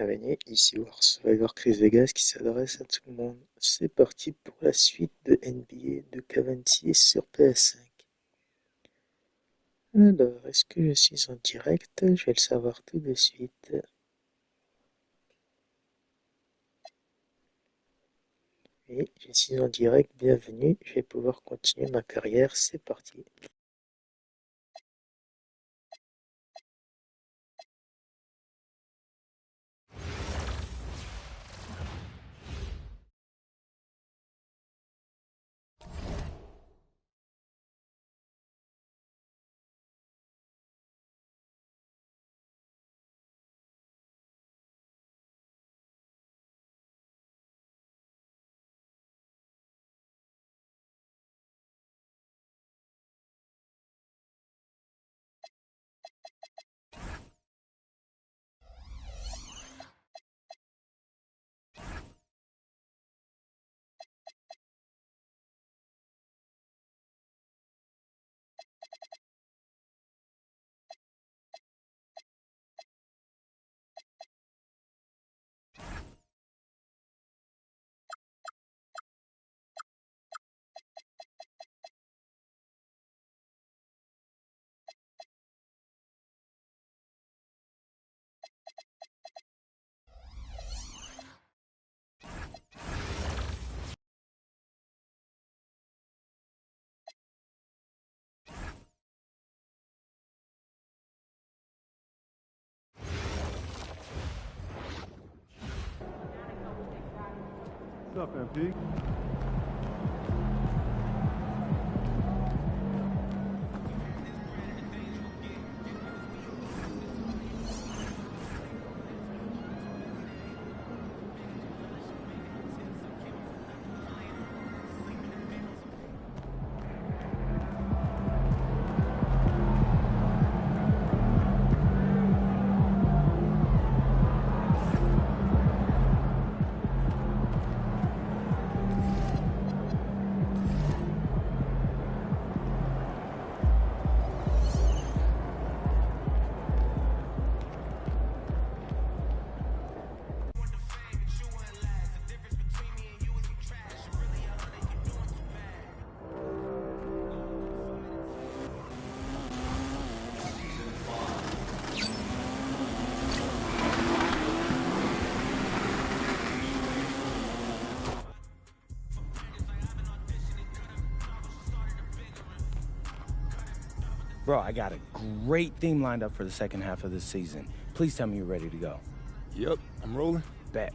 Bienvenue, ici Survivor Chris Vegas qui s'adresse à tout le monde. C'est parti pour la suite de NBA 2K26 sur PS5. Alors, est-ce que je suis en direct? Je vais le savoir tout de suite. Oui, je suis en direct, bienvenue. Je vais pouvoir continuer ma carrière, c'est parti. What's up, MP? Bro, I got a great theme lined up for the second half of this season. Please tell me you're ready to go. Yep, I'm rolling. Bet.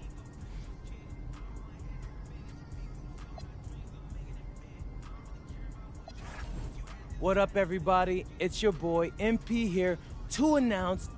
What up, everybody? It's your boy, MP here, to announce...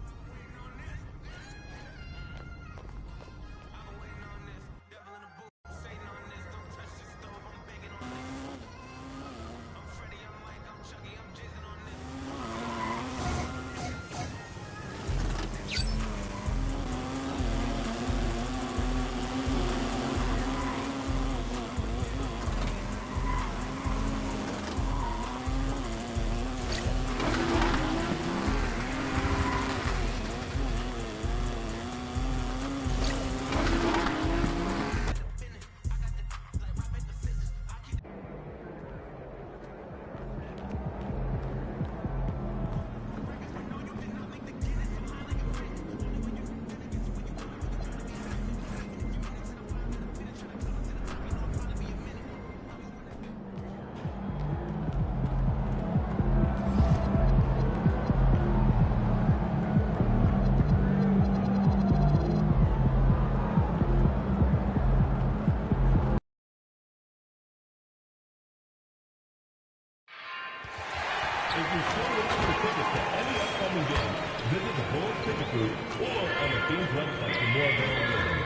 If you still want to tickets to any upcoming game, visit the Bulls Ticket Group or on the team's website for more availability.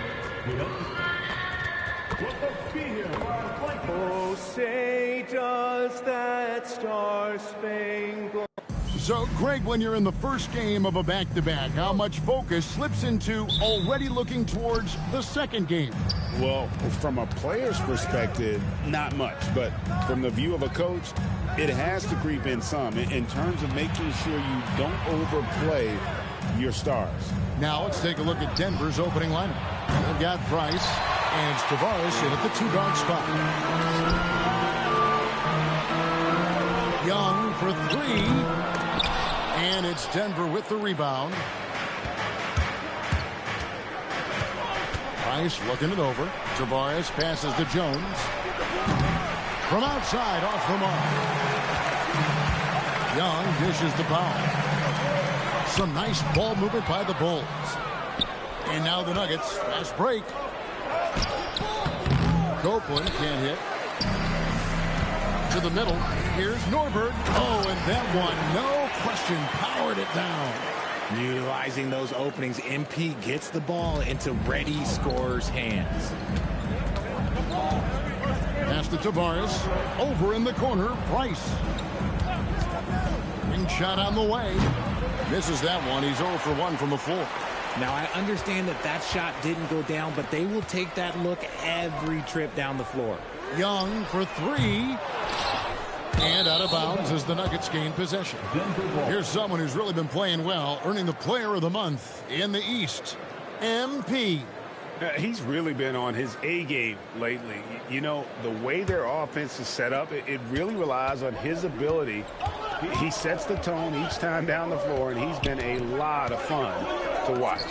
We hope to... We'll folks be here for our flight. Oh, say does that star-spangled... So, Craig, when you're in the first game of a back-to-back, how much focus slips into already looking towards the second game? Well, from a player's perspective, not much. But from the view of a coach, it has to creep in some in terms of making sure you don't overplay your stars. Now let's take a look at Denver's opening lineup. They've got Price, and it's Tavares in at the 2-guard spot. Young for 3, and it's Denver with the rebound. Price looking it over. Tavares passes to Jones. From outside, off the mark. Young dishes to Powell. Some nice ball movement by the Bulls. And now the Nuggets. Fast break. Copeland can't hit. To the middle. Here's Norbert. Oh, and that one, no question, powered it down. Utilizing those openings, MP gets the ball into ready scorers' hands. Pass to Tavares. Over in the corner, Price. Ring shot on the way. Misses that one. He's 0 for 1 from the floor. Now, I understand that that shot didn't go down, but they will take that look every trip down the floor. Young for 3. And out of bounds as the Nuggets gain possession. Here's someone who's really been playing well, earning the Player of the Month in the East. MP. He's really been on his A game lately. You know, the way their offense is set up, it really relies on his ability. He sets the tone each time down the floor, and he's been a lot of fun to watch.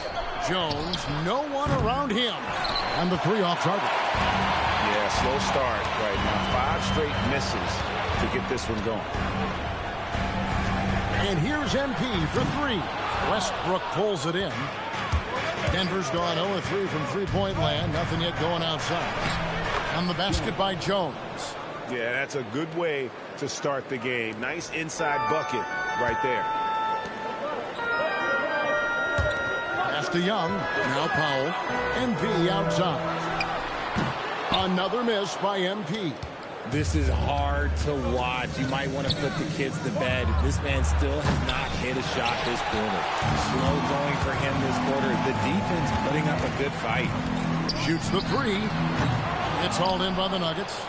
Jones, no one around him. And the 3 off target. Yeah, slow start right now. 5 straight misses to get this one going. And here's MP for 3. Westbrook pulls it in. Denver's gone 0-3 from three-point land. Nothing yet going outside. On the basket by Jones. Yeah, that's a good way to start the game. Nice inside bucket right there. Pass to Young. Now Powell. MP outside. Another miss by MP. This is hard to watch. You might want to put the kids to bed. This man still has not hit a shot this quarter. Slow going for him this quarter. The defense putting up a good fight. Shoots the 3. It's hauled in by the Nuggets.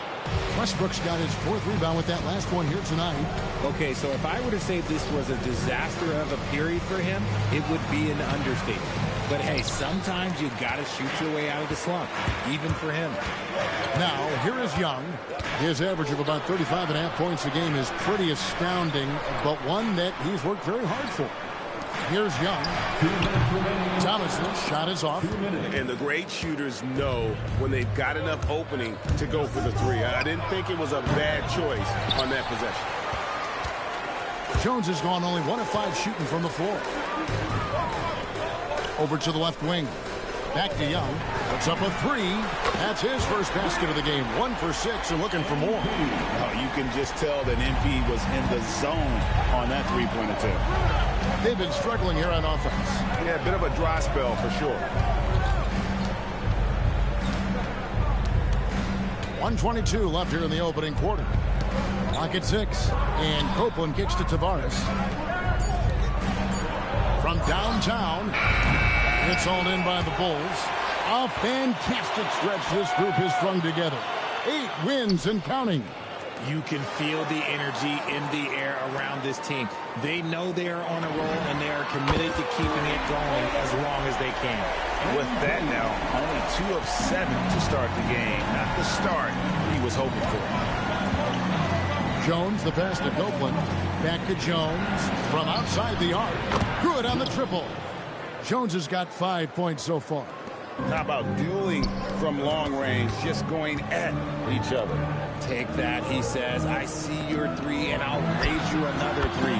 Westbrook's got his 4th rebound with that last one here tonight. Okay, so if I were to say this was a disaster of a period for him, it would be an understatement. But hey, sometimes you got to shoot your way out of the slump, even for him. Now, here is Young. His average of about 35.5 points a game is pretty astounding, but one that he's worked very hard for. Here's Young. Thomas's shot is off. And the great shooters know when they've got enough opening to go for the 3. I didn't think it was a bad choice on that possession. Jones has gone only 1 of 5 shooting from the floor. Over to the left wing. Back to Young. Puts up a 3. That's his first basket of the game. 1 for 6 and looking for more. You can just tell that MP was in the zone on that 3-point attempt. They've been struggling here on offense. Yeah, a bit of a dry spell for sure. 1:22 left here in the opening quarter. Clock at 6. And Copeland kicks to Tavares. From downtown, it's hauled in by the Bulls. A fantastic stretch this group has strung together. 8 wins and counting. You can feel the energy in the air around this team. They know they are on a roll, and they are committed to keeping it going as long as they can. With that now, only 2 of 7 to start the game. Not the start he was hoping for. Jones, the pass to Copeland. Back to Jones. From outside the arc. Good on the triple. Jones has got 5 points so far. How about dueling from long range, just going at each other? Take that, he says. I see your 3, and I'll raise you another 3.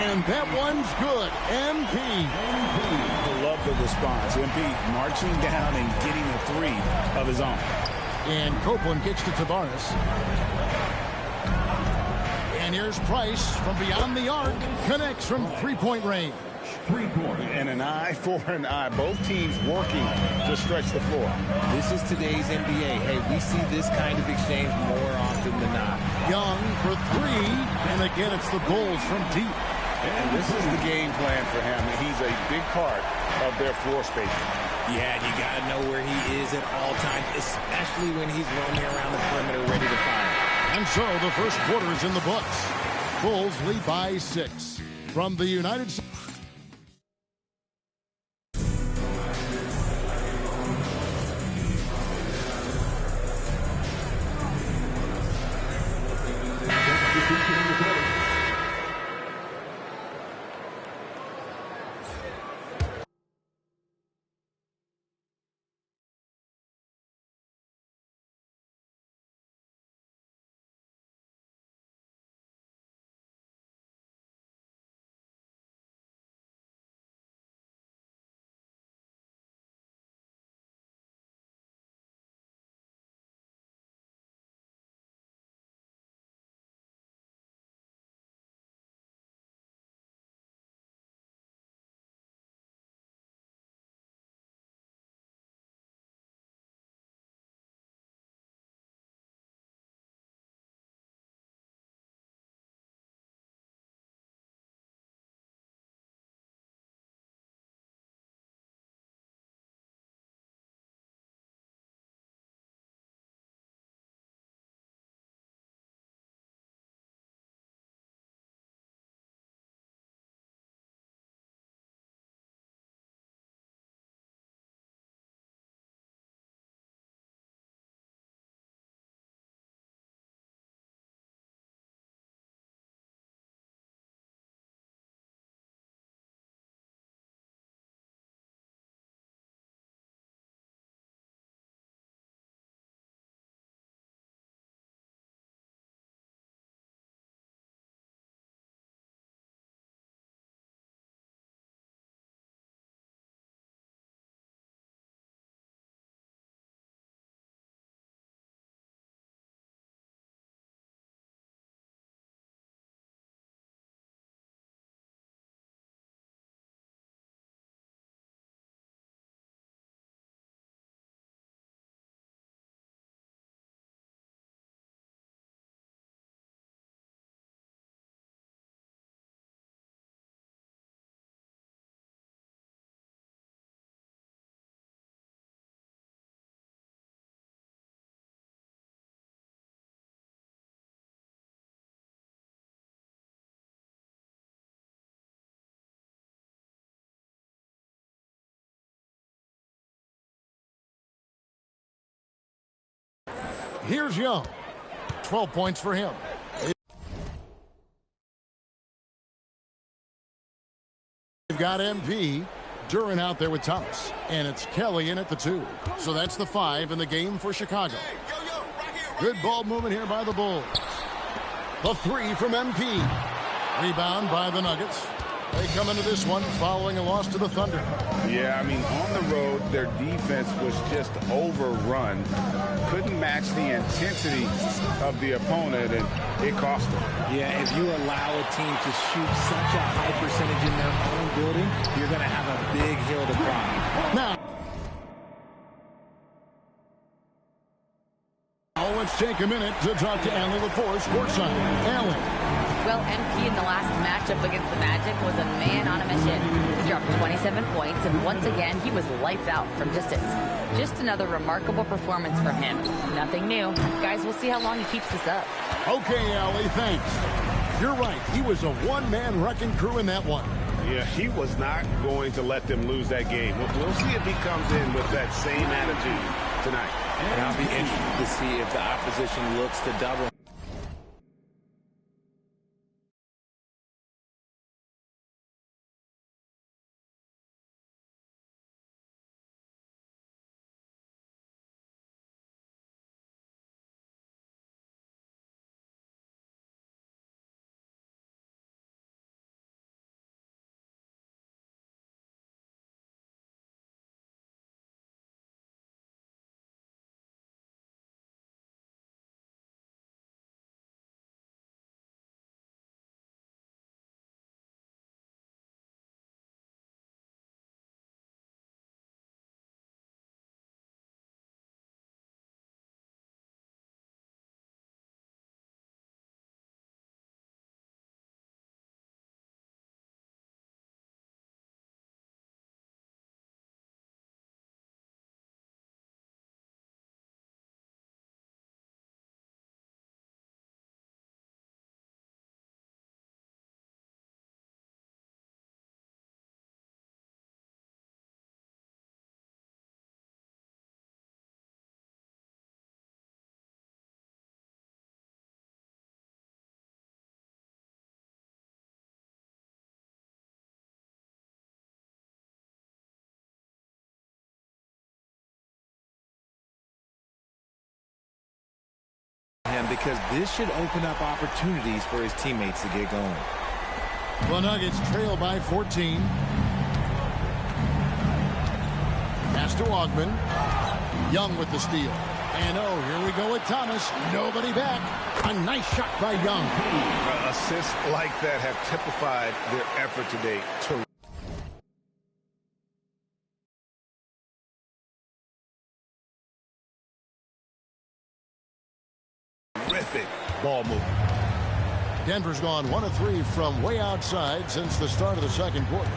And that one's good. MP. I love the response. MP marching down and getting a 3 of his own. And Copeland kicks to Tavares. And here's Price from beyond the arc. Connects from 3-point range. 3-point. And an eye for an eye. Both teams working to stretch the floor. This is today's NBA. Hey, we see this kind of exchange more often than not. Young for 3. And again, it's the Bulls from deep. And this is the game plan for him. He's a big part of their floor spacing. Yeah, you got to know where he is at all times, especially when he's roaming around the perimeter ready to fire. And so the first quarter is in the books. Bulls lead by 6. From the United States. Here's Young. 12 points for him. They've got MP. Duran out there with Thomas. And it's Kelly in at the 2. So that's the 5 in the game for Chicago. Good ball movement here by the Bulls. The 3 from MP. Rebound by the Nuggets. They come into this one following a loss to the Thunder. Yeah, I mean, on the road, their defense was just overrun. Couldn't match the intensity of the opponent, and it cost them. Yeah, if you allow a team to shoot such a high percentage in their own building, you're going to have a big hill to climb. Now, let's take a minute to talk to Allen LaForce courtside. Allen. Well, MP in the last matchup against the Magic was a man on a mission. He dropped 27 points, and once again, he was lights out from distance. Just another remarkable performance from him. Nothing new. Guys, we'll see how long he keeps this up. Okay, Allie, thanks. You're right. He was a one-man wrecking crew in that one. Yeah, he was not going to let them lose that game. We'll see if he comes in with that same attitude tonight. And I'll be interested to see if the opposition looks to double. Because this should open up opportunities for his teammates to get going. The Nuggets trail by 14. Pass to Ogman. Young with the steal. And oh, here we go with Thomas. Nobody back. A nice shot by Young. Assists like that have typified their effort today. Terrific ball movement. Denver's gone 1 of 3 from way outside since the start of the second quarter.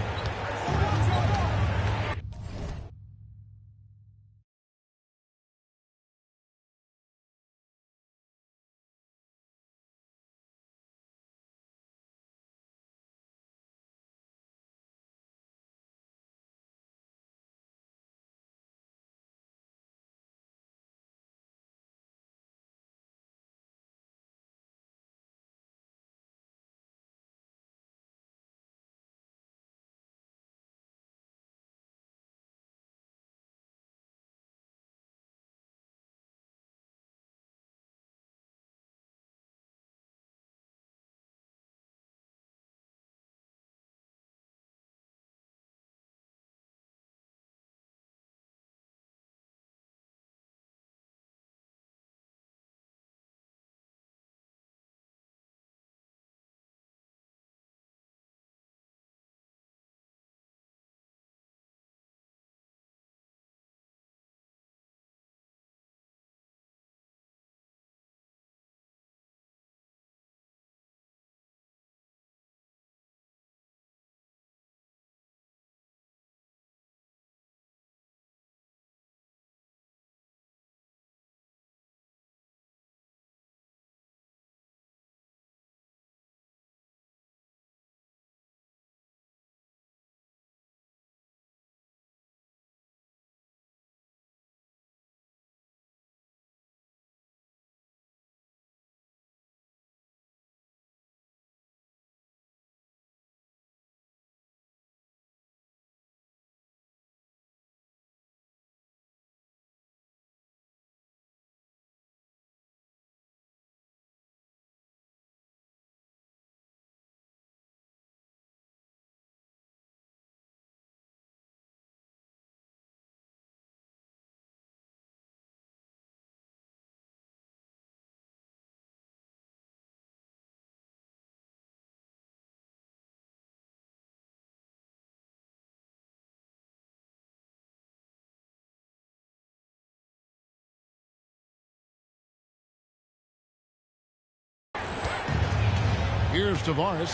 Here's Tavares.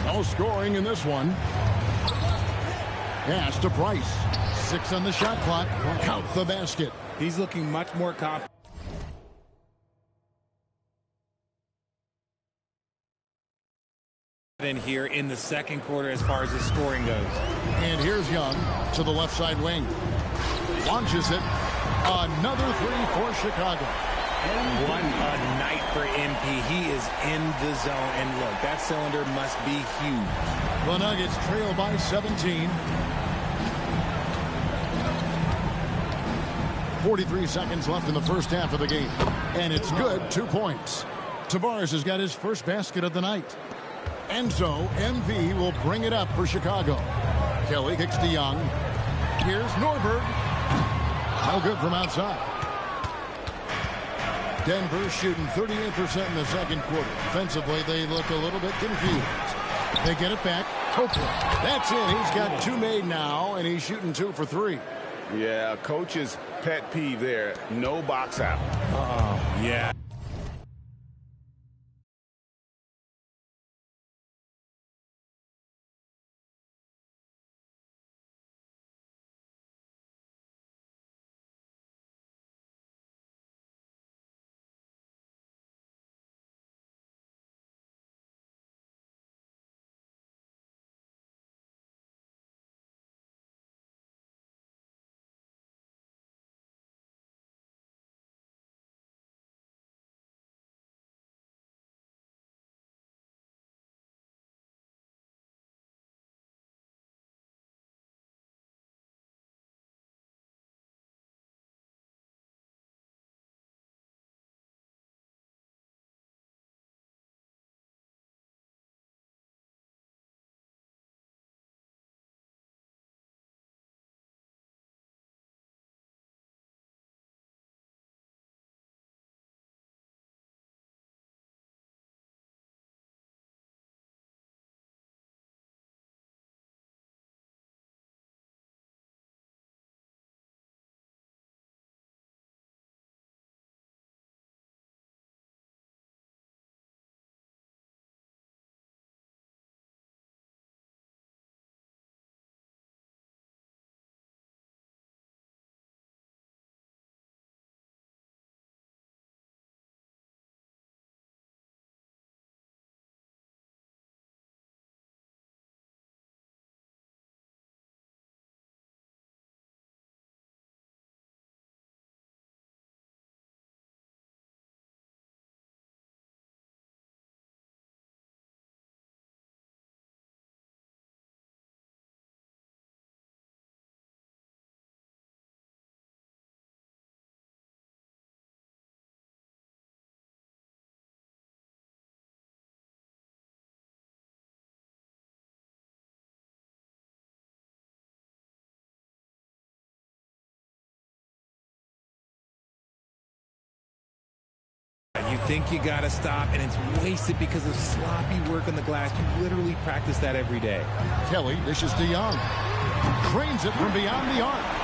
No scoring in this one. Pass to Price. 6 on the shot clock. Count the basket. He's looking much more confident here in the second quarter as far as his scoring goes. And here's Young to the left side wing. Launches it. Another three for Chicago. What a night for MP. He is in the zone. And look, that cylinder must be huge. The Nuggets trail by 17. 43 seconds left in the first half of the game. And it's good. 2 points. Tavares has got his first basket of the night. And so MV will bring it up for Chicago. Kelly kicks to Young. Here's Norberg. No good from outside. Denver shooting 38% in the second quarter. Defensively, they look a little bit confused. They get it back. Copeland. That's it. He's got 2 made now, and he's shooting 2 for 3. Yeah, coach's pet peeve there. No box out. Oh, yeah. You think you got to stop, and it's wasted because of sloppy work on the glass. You literally practice that every day. Kelly dishes to Young. Drains it from beyond the arc.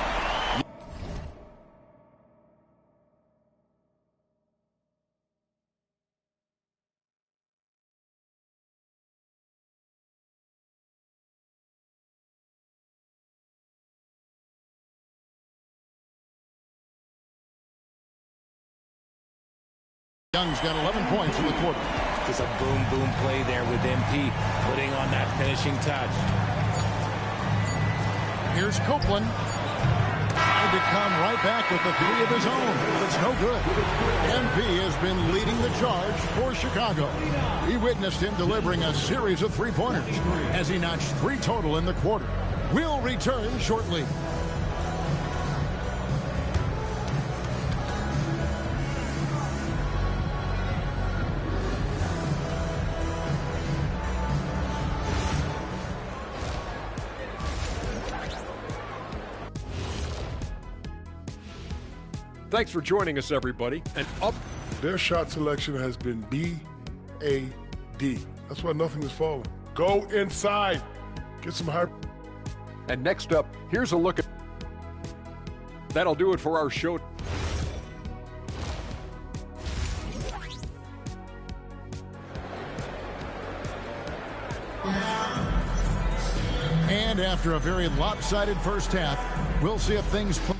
Young's got 11 points in the quarter. Just a boom play there with MP putting on that finishing touch. Here's Copeland. Trying to come right back with the 3 of his own. But it's no good. MP has been leading the charge for Chicago. We witnessed him delivering a series of 3-pointers as he notched 3 total in the quarter. We'll return shortly. Thanks for joining us, everybody. And up. Their shot selection has been B-A-D. That's why nothing is falling. Go inside. Get some high. And next up, here's a look at. That'll do it for our show. And after a very lopsided first half, we'll see if things play.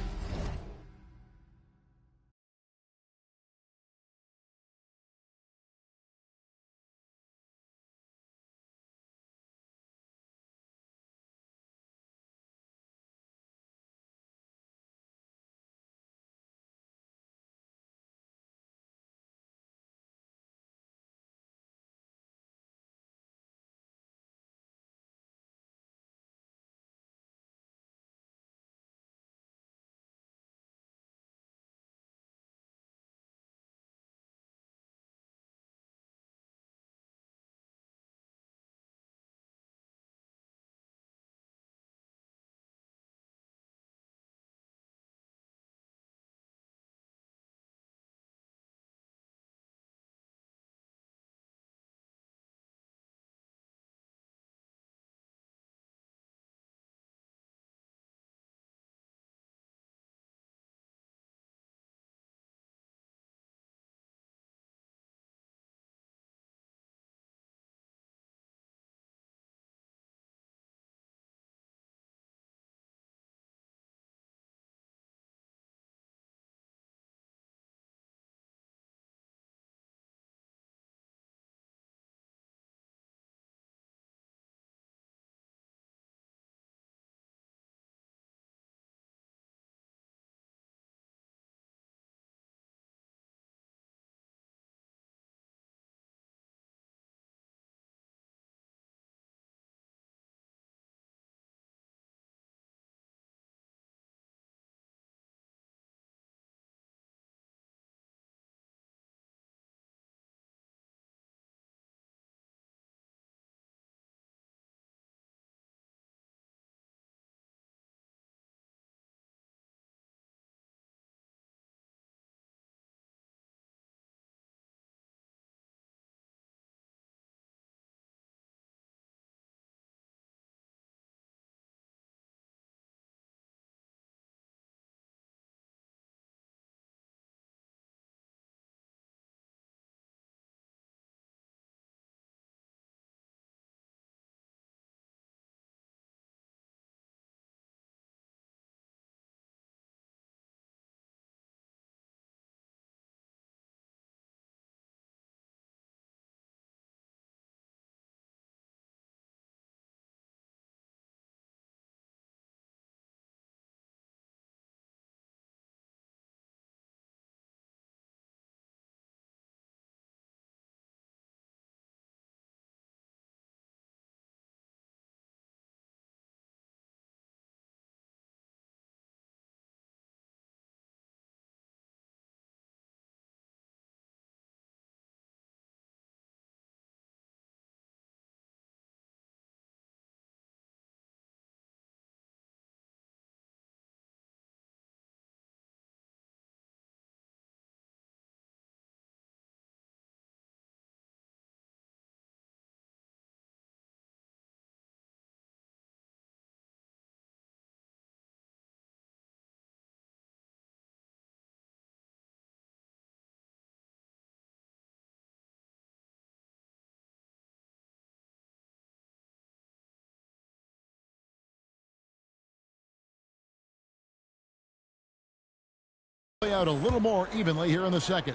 Play out a little more evenly here in the second.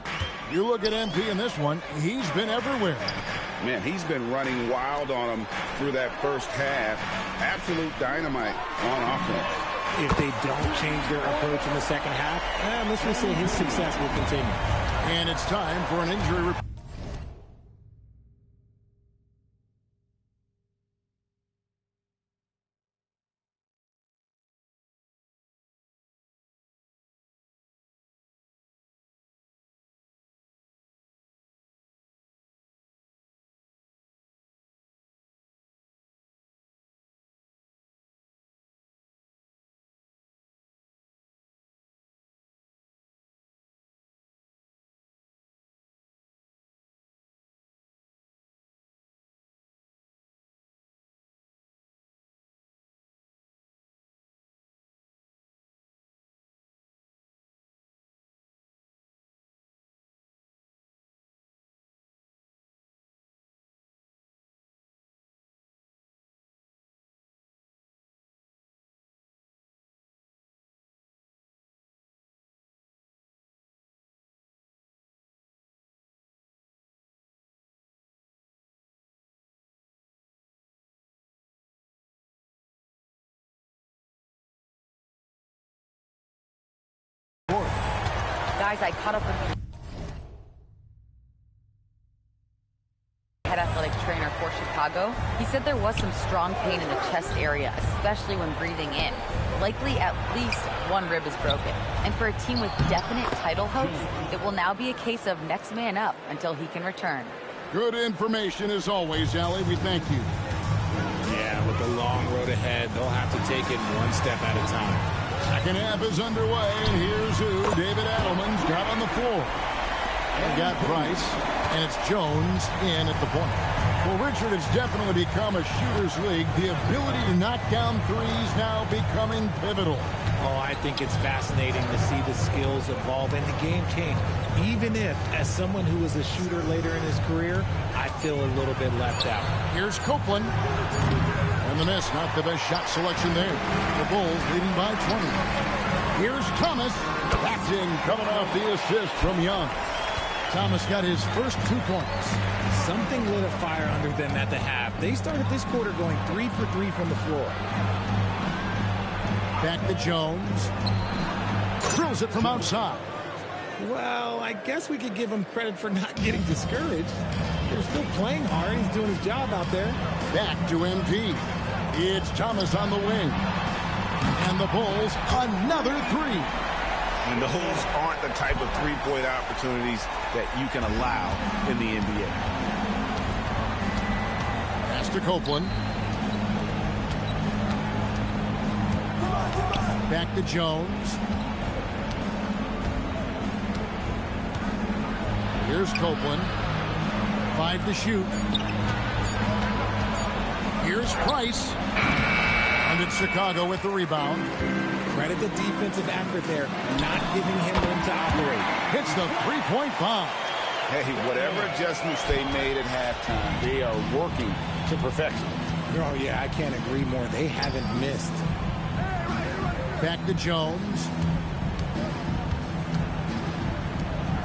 You look at MP in this one, he's been everywhere. Man, he's been running wild on him through that first half. Absolute dynamite on offense. If they don't change their approach in the second half, let's just say his success will continue. And it's time for an injury report. guys, I caught up with head athletic trainer for Chicago. He said there was some strong pain in the chest area, especially when breathing in. Likely at least one rib is broken. And for a team with definite title hopes, it will now be a case of next man up until he can return. Good information as always, Allie. We thank you. Yeah, with the long road ahead, they'll have to take it one step at a time. Second half is underway, and here's who David Adelman's got on the floor. And got Price, and it's Jones in at the point. Well, Richard, it's definitely become a shooter's league. The ability to knock down threes now becoming pivotal. Oh, I think it's fascinating to see the skills evolve and the game change. Even if, as someone who was a shooter later in his career, I feel a little bit left out. Here's Copeland. And the miss, not the best shot selection there. The Bulls leading by 20. Here's Thomas. Acting coming off the assist from Young. Thomas got his first 2 points. Something lit a fire under them at the half. They started this quarter going 3 for 3 from the floor. Back to Jones. Drills it from outside. Well, I guess we could give him credit for not getting discouraged. They're still playing hard. He's doing his job out there. Back to MP. It's Thomas on the wing. And the Bulls, another 3. And those aren't the type of three-point opportunities that you can allow in the NBA. Pass to Copeland. Back to Jones. Here's Copeland. 5 to shoot. Here's Price. And it's Chicago with the rebound. Credit the defensive effort there, not giving him room to operate. Hits the three-point bomb. Hey, whatever adjustments they made at halftime, they are working to perfection. Oh, yeah, I can't agree more. They haven't missed. Back to Jones.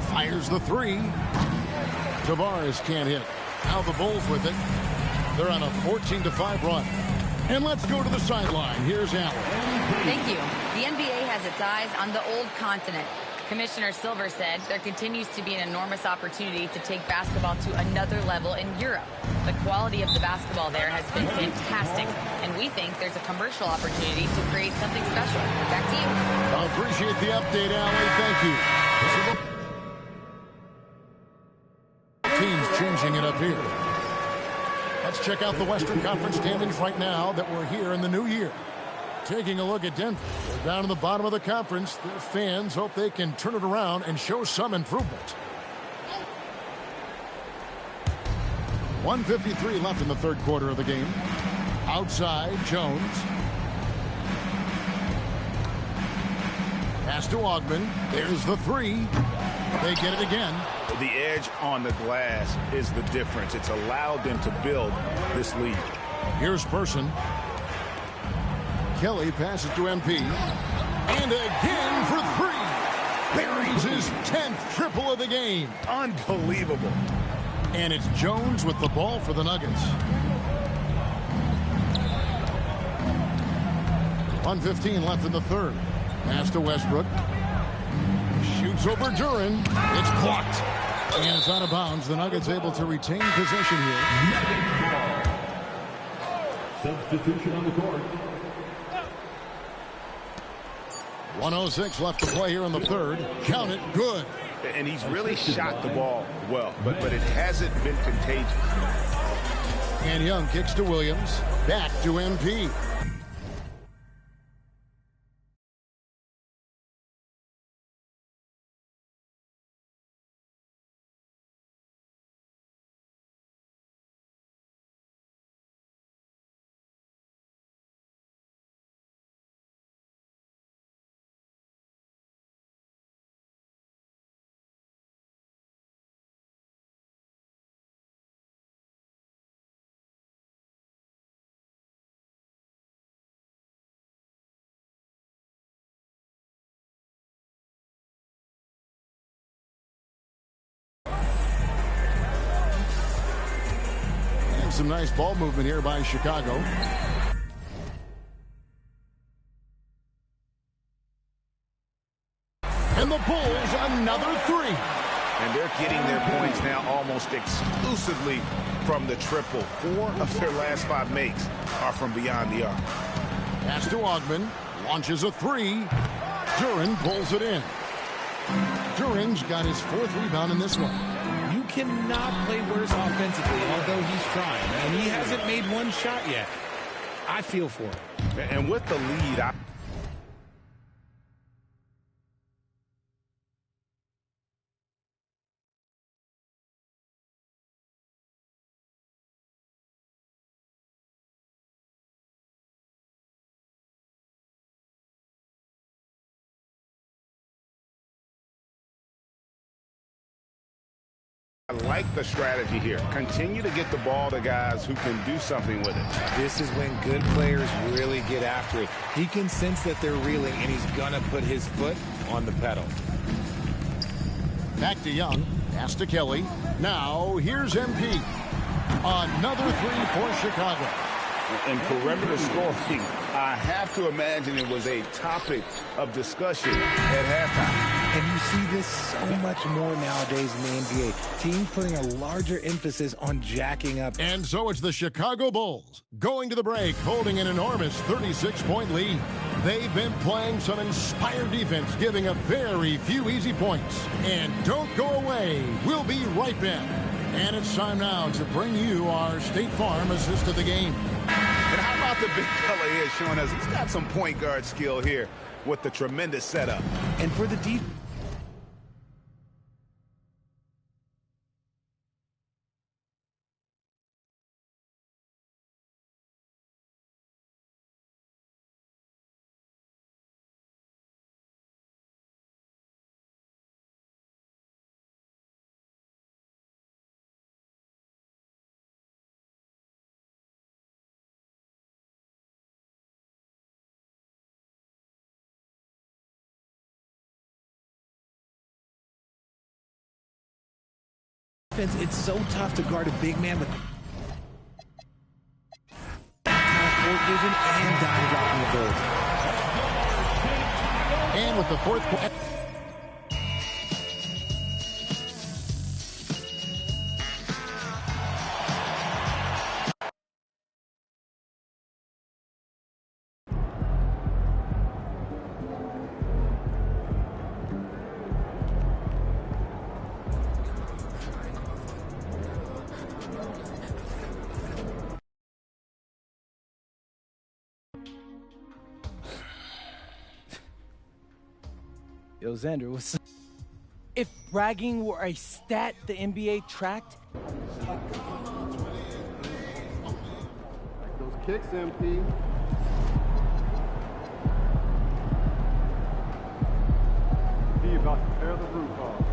Fires the 3. Tavares can't hit. Now the Bulls with it. They're on a 14-5 run. And let's go to the sideline. Here's Allen. Thank you. The NBA has its eyes on the old continent. Commissioner Silver said there continues to be an enormous opportunity to take basketball to another level in Europe. The quality of the basketball there has been fantastic, and we think there's a commercial opportunity to create something special. Back to you. I appreciate the update, Allie. Thank you. Teams changing it up here. Let's check out the Western Conference standings right now that we're here in the new year. Taking a look at Denver. They're down in the bottom of the conference. Their fans hope they can turn it around and show some improvement. 1:53 left in the third quarter of the game. Outside, Jones. Pass to Ogman. There's the 3. They get it again. The edge on the glass is the difference. It's allowed them to build this lead. Here's Person. Kelly passes to MP. And again for 3. Buries his 10th triple of the game. Unbelievable. And it's Jones with the ball for the Nuggets. 1:15 left in the third. Pass to Westbrook. Shoots over Duran. It's blocked. And it's out of bounds. The Nuggets able to retain possession here. Substitution on the court. 1:06 left to play here in the third. Count it. Good. And he's really shot the ball well, but it hasn't been contagious. And Young kicks to Williams. Back to MP. Some nice ball movement here by Chicago. And the Bulls another three. And they're getting their points now almost exclusively from the triple. 4 of their last 5 makes are from beyond the arc. Pass to Ogman. Launches a three. Duren pulls it in. Duren's got his 4th rebound in this one. You cannot play worse offensively, although he's trying. And he hasn't made one shot yet. I feel for him. And with the lead, I like the strategy here. Continue to get the ball to guys who can do something with it. This is when good players really get after it. He can sense that they're reeling, and he's going to put his foot on the pedal. Back to Young. Pass to Kelly. Now, here's MP. Another three for Chicago. And perimeter scoring, I have to imagine it was a topic of discussion at halftime. And you see this so much more nowadays in the NBA. Teams putting a larger emphasis on jacking up. And so it's the Chicago Bulls going to the break, holding an enormous 36-point lead. They've been playing some inspired defense, giving up very few easy points. And don't go away. We'll be right back. And it's time now to bring you our State Farm assist of the game. And how about the big fella here showing us he's got some point guard skill here with the tremendous setup. And for the defense. It's so tough to guard a big man with court vision and dime dropping ability. And with the 4th point. Yo, Xander, what's up? If bragging were a stat the NBA tracked. Those kicks, MP. He about to tear the roof off.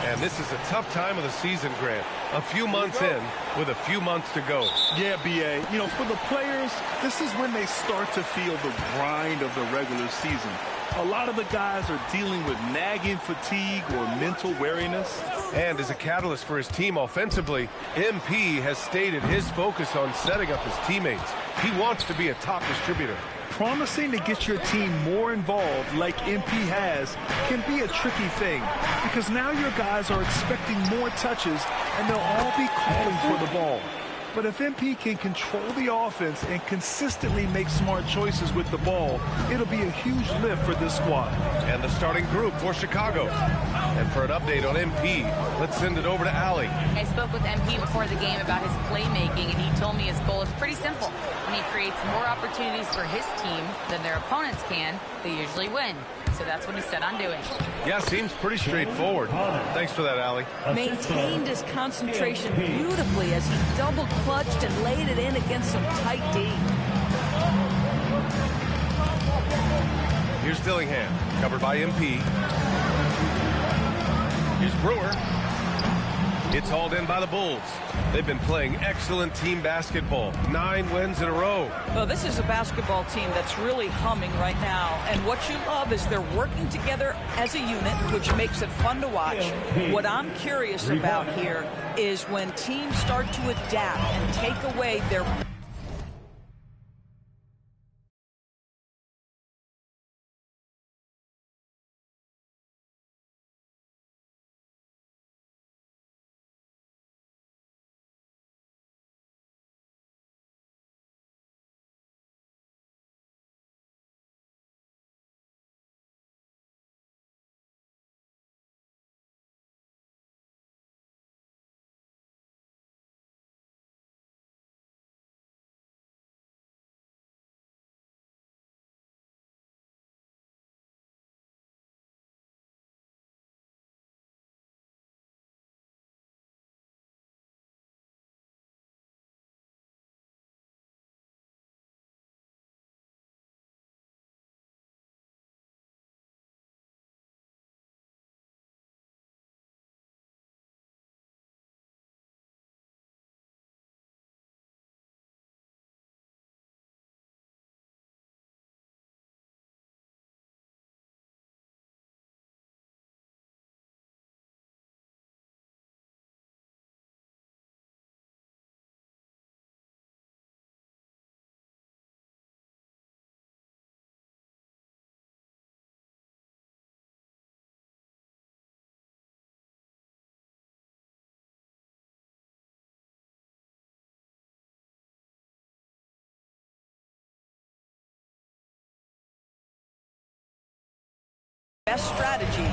And this is a tough time of the season, Grant. A few months in with a few months to go. Yeah, B.A. You know, for the players, this is when they start to feel the grind of the regular season. A lot of the guys are dealing with nagging fatigue or mental weariness. And as a catalyst for his team offensively, MP has stated his focus on setting up his teammates. He wants to be a top distributor. Promising to get your team more involved like MP has can be a tricky thing because now your guys are expecting more touches and they'll all be calling for the ball. But if MP can control the offense and consistently make smart choices with the ball, it'll be a huge lift for this squad. And the starting group for Chicago. And for an update on MP, let's send it over to Allie. I spoke with MP before the game about his playmaking, and he told me his goal is pretty simple. When he creates more opportunities for his team than their opponents can, they usually win. So that's what he's set on doing. Yeah, seems pretty straightforward. Thanks for that, Allie. Maintained his concentration beautifully as he double clutched and laid it in against some tight D. Here's Dillingham, covered by MP. Here's Brewer. It's hauled in by the Bulls. They've been playing excellent team basketball. 9 wins in a row. Well, this is a basketball team that's really humming right now. And what you love is they're working together as a unit, which makes it fun to watch. What I'm curious about here is when teams start to adapt and take away their best strategy,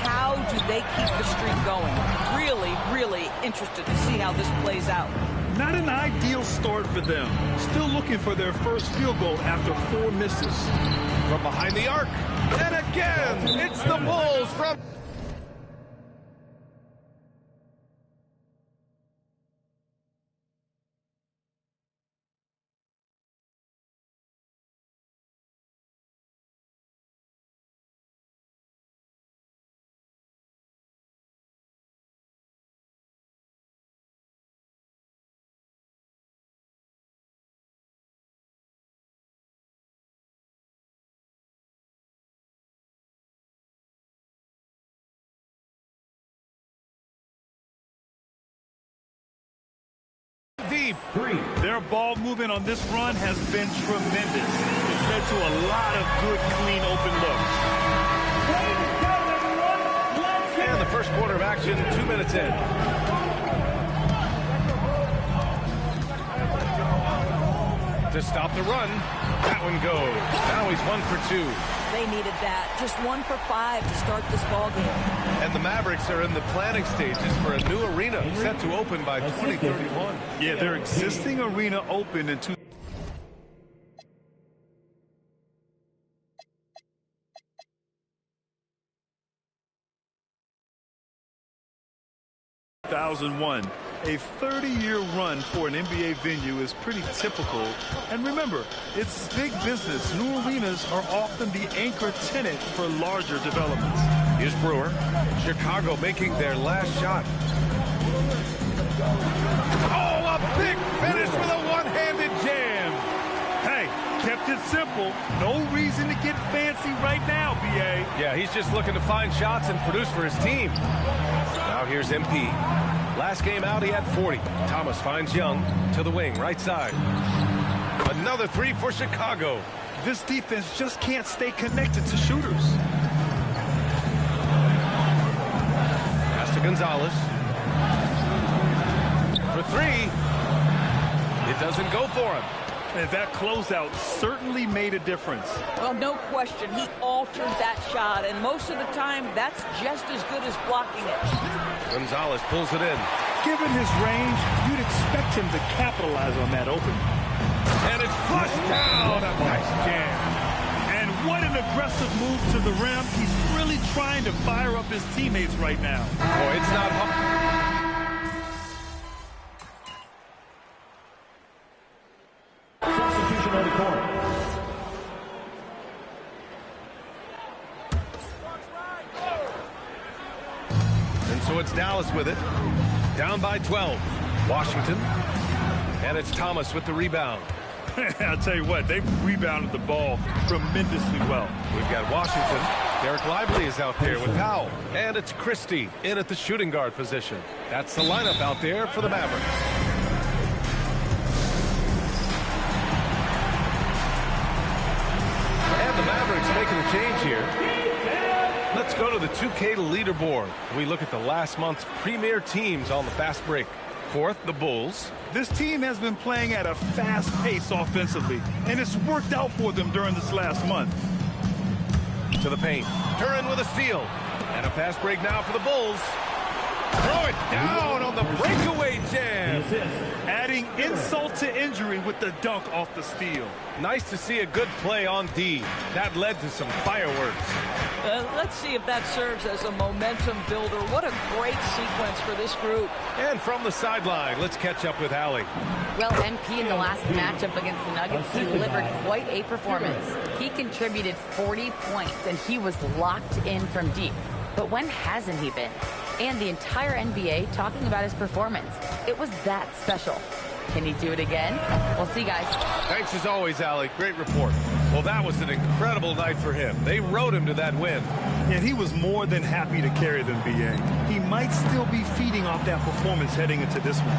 how do they keep the streak going? Really, really interested to see how this plays out. Not an ideal start for them. Still looking for their first field goal after 4 misses. From behind the arc. And again, it's the Bulls from... Deep. Their ball movement on this run has been tremendous. It's led to a lot of good, clean, open looks. And the first quarter of action, 2 minutes in. To stop the run, that one goes. Now he's 1 for 2. They needed that. Just 1 for 5 to start this ball game. And the Mavericks are in the planning stages for a new arena set to open by 2031. Yeah, their existing arena opened in 2001. A 30-year run for an NBA venue is pretty typical. And remember, it's big business. New arenas are often the anchor tenant for larger developments. Here's Brewer. Chicago making their last shot. Oh, a big finish with a one-handed jam. Hey, kept it simple. No reason to get fancy right now, B.A. Yeah, he's just looking to find shots and produce for his team. Now here's MP. Last game out, he had 40. Thomas finds Young to the wing, right side. Another 3 for Chicago. This defense just can't stay connected to shooters. Pass to Gonzalez. For 3. It doesn't go for him. And that closeout certainly made a difference. Well, no question. He altered that shot, and most of the time, that's just as good as blocking it. Gonzalez pulls it in. Given his range, you'd expect him to capitalize on that opening. And it's flushed down. A nice jam. And what an aggressive move to the rim. He's really trying to fire up his teammates right now. Boy, it's not hard. Substitution on the court. And so it's Dallas with it. Down by 12. Washington. And it's Thomas with the rebound. I'll tell you what, they've rebounded the ball tremendously well. We've got Washington. Derek Lively is out there with Powell. And it's Christie in at the shooting guard position. That's the lineup out there for the Mavericks. And the Mavericks making a change here. Let's go to the 2K leaderboard. We look at the last month's premier teams on the fast break. Fourth, the Bulls. This team has been playing at a fast pace offensively, and it's worked out for them during this last month. To the paint. Duran with a steal. And a fast break now for the Bulls. Throw it down on the breakaway jam. Adding insult to injury with the dunk off the steal. Nice to see a good play on D. That led to some fireworks. Let's see if that serves as a momentum builder. What a great sequence for this group. And from the sideline, let's catch up with Allie. Well, MP in the last matchup against the Nuggets delivered quite a performance. He contributed 40 points, and he was locked in from deep. But when hasn't he been? And the entire NBA talking about his performance. It was that special. Can he do it again? We'll see, guys. Thanks as always, Allie. Great report. Well, that was an incredible night for him. They rode him to that win. And he was more than happy to carry them, B.A. He might still be feeding off that performance heading into this one.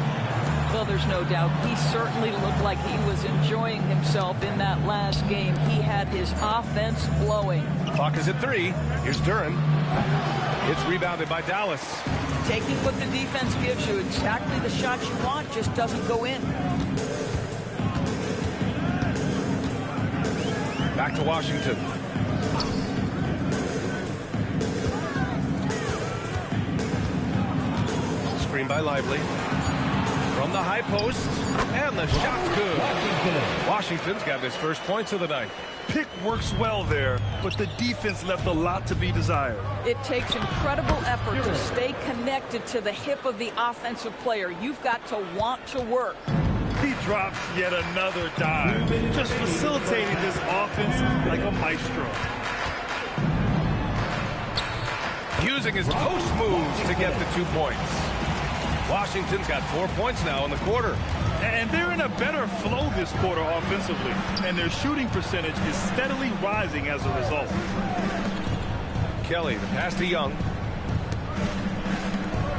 Well, there's no doubt. He certainly looked like he was enjoying himself in that last game. He had his offense flowing. Clock is at 3. Here's Duran. It's rebounded by Dallas. Taking what the defense gives you, exactly the shot you want, just doesn't go in. Back to Washington. Screen by Lively. From the high post, and the shot's good. Washington's got his first points of the night. Pick works well there, but the defense left a lot to be desired. It takes incredible effort to stay connected to the hip of the offensive player. You've got to want to work. He drops yet another dive, just facilitating this offense like a maestro. Using his post moves to get the 2 points. Washington's got 4 points now in the quarter. And they're in a better flow this quarter offensively, and their shooting percentage is steadily rising as a result. Kelly, the pass to Young.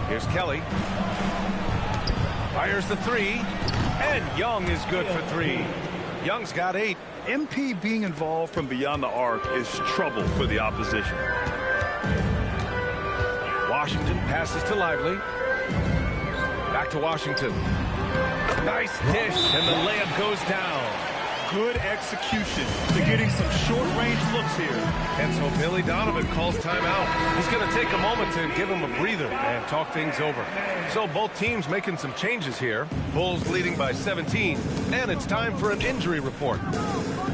Here's Kelly. Fires the 3, and Young is good for 3. Young's got 8. MP being involved from beyond the arc is trouble for the opposition. Washington passes to Lively. Back to Washington. Nice dish, and the layup goes down. Good execution to getting some short-range looks here. And so Billy Donovan calls timeout. He's going to take a moment to give him a breather and talk things over. So both teams making some changes here. Bulls leading by 17, and it's time for an injury report.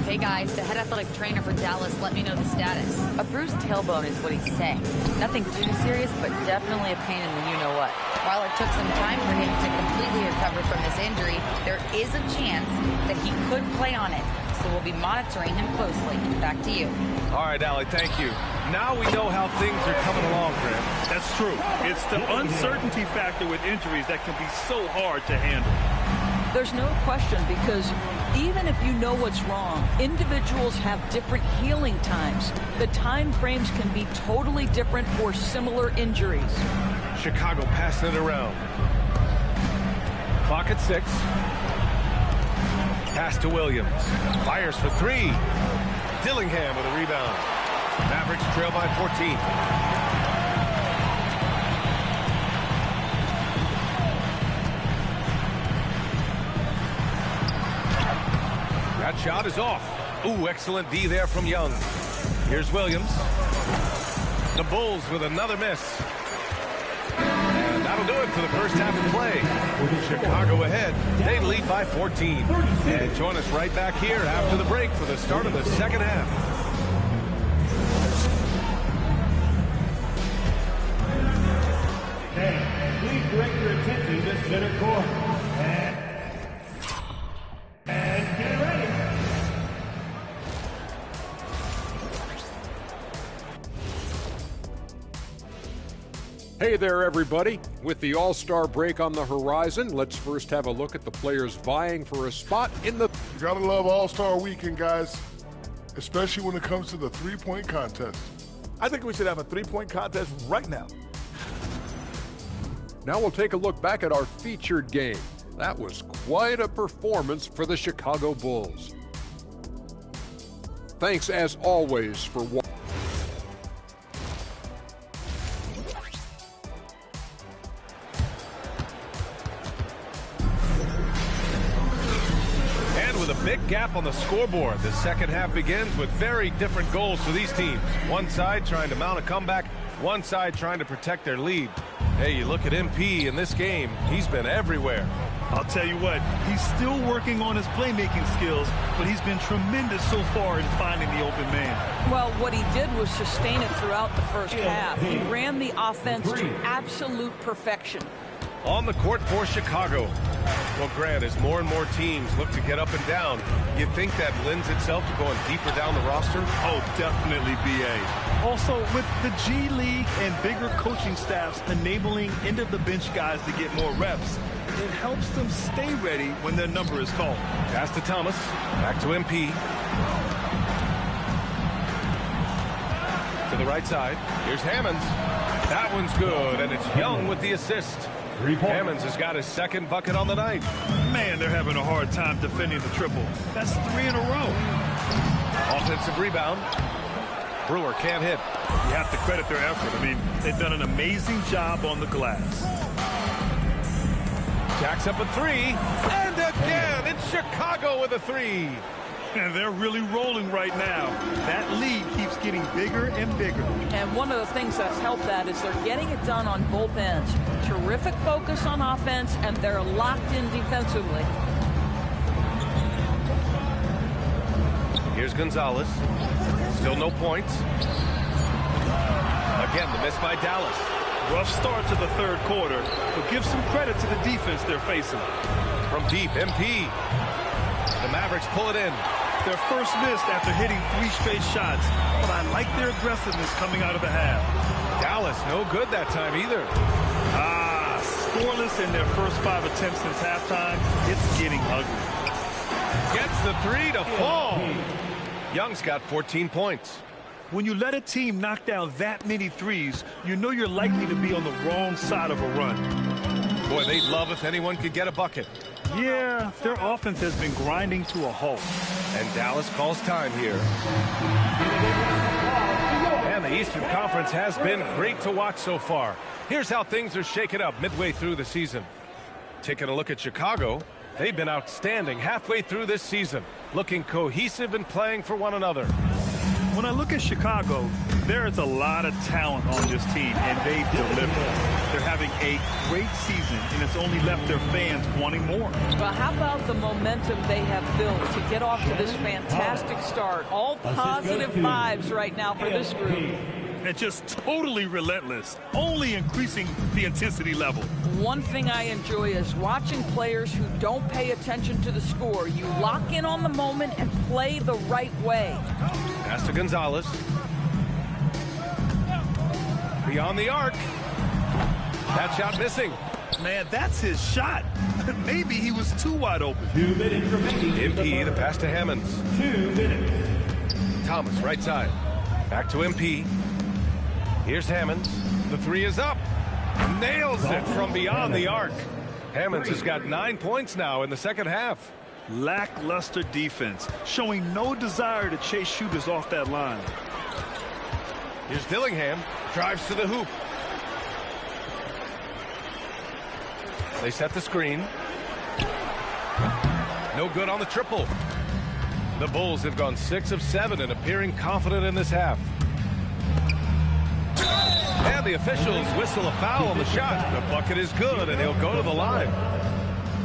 Hey guys, the head athletic trainer for Dallas let me know the status. A bruised tailbone is what he's saying. Nothing too serious, but definitely a pain in the you-know-what. While it took some time for him to completely recover from this injury, there is a chance that he could play on it. So we'll be monitoring him closely. Back to you. All right, Allie, thank you. Now we know how things are coming along, Graham. That's true. It's the uncertainty factor with injuries that can be so hard to handle. There's no question, because even if you know what's wrong, individuals have different healing times. The time frames can be totally different for similar injuries. Chicago passing it around. Clock at 6. Pass to Williams. Fires for 3. Dillingham with a rebound. Mavericks trail by 14. Shot is off. Ooh, excellent D there from Young. Here's Williams. The Bulls with another miss. And that'll do it for the first half of play. Chicago ahead. They lead by 14. And join us right back here after the break for the start of the second half. Please direct your attention to center court. And get ready. Hey there, everybody. With the All-Star break on the horizon, let's first have a look at the players vying for a spot in the... You gotta love All-Star Weekend, guys, especially when it comes to the three-point contest. I think we should have a three-point contest right now. Now we'll take a look back at our featured game. That was quite a performance for the Chicago Bulls. Thanks, as always, for watching. With a big gap on the scoreboard, the second half begins with very different goals for these teams. One side trying to mount a comeback, one side trying to protect their lead. Hey, you look at MP in this game, he's been everywhere. I'll tell you what, he's still working on his playmaking skills, but he's been tremendous so far in finding the open man. Well, what he did was sustain it throughout the first half. He ran the offense to absolute perfection. On the court for Chicago. Well, Grant, as more and more teams look to get up and down, you think that lends itself to going deeper down the roster? Oh, definitely, B.A. Also, with the G League and bigger coaching staffs enabling end-of-the-bench guys to get more reps, it helps them stay ready when their number is called. Pass to Thomas. Back to MP. To the right side. Here's Hammonds. That one's good, and it's Young with the assist. Hammonds has got his second bucket on the night. Man, they're having a hard time defending the triple. That's 3 in a row. Offensive rebound. Brewer can't hit. You have to credit their effort. I mean, they've done an amazing job on the glass. Jacks up a three. And again, it's Chicago with a three. And they're really rolling right now. That lead keeps getting bigger and bigger. And one of the things that's helped that is they're getting it done on both ends. Terrific focus on offense, and they're locked in defensively. Here's Gonzalez. Still no points. Again, the miss by Dallas. Rough start to the third quarter, but give some credit to the defense they're facing. From deep, MP. The Mavericks pull it in. Their first miss after hitting 3 straight shots, but I like their aggressiveness coming out of the half. Dallas, no good that time either. Scoreless in their first 5 attempts since halftime. It's getting ugly. Gets the three to fall. Young's got 14 points. When you let a team knock down that many threes, you know you're likely to be on the wrong side of a run. Boy, they'd love if anyone could get a bucket. Yeah, their offense has been grinding to a halt. And Dallas calls time here. And the Eastern Conference has been great to watch so far. Here's how things are shaken up midway through the season. Taking a look at Chicago, they've been outstanding halfway through this season, looking cohesive and playing for one another. When I look at Chicago, there is a lot of talent on this team, and they deliver. They're having a great season, and it's only left their fans wanting more. Well, how about the momentum they have built to get off to this fantastic start? All positive vibes right now for this group. And just totally relentless, only increasing the intensity level. One thing I enjoy is watching players who don't pay attention to the score. You lock in on the moment and play the right way. Pass to Gonzalez. Beyond the arc. That shot missing. Man, that's his shot. Maybe he was too wide open. 2 minutes remaining. MP, the pass to Hammonds. 2 minutes. Thomas, right side. Back to MP. Here's Hammonds. The three is up. Nails it from beyond the arc. Hammonds has got 9 points now in the second half. Lackluster defense, showing no desire to chase shooters off that line. Here's Dillingham. Drives to the hoop. They set the screen. No good on the triple. The Bulls have gone 6 of 7 and appearing confident in this half. And the officials whistle a foul on the shot. The bucket is good, and he'll go to the line.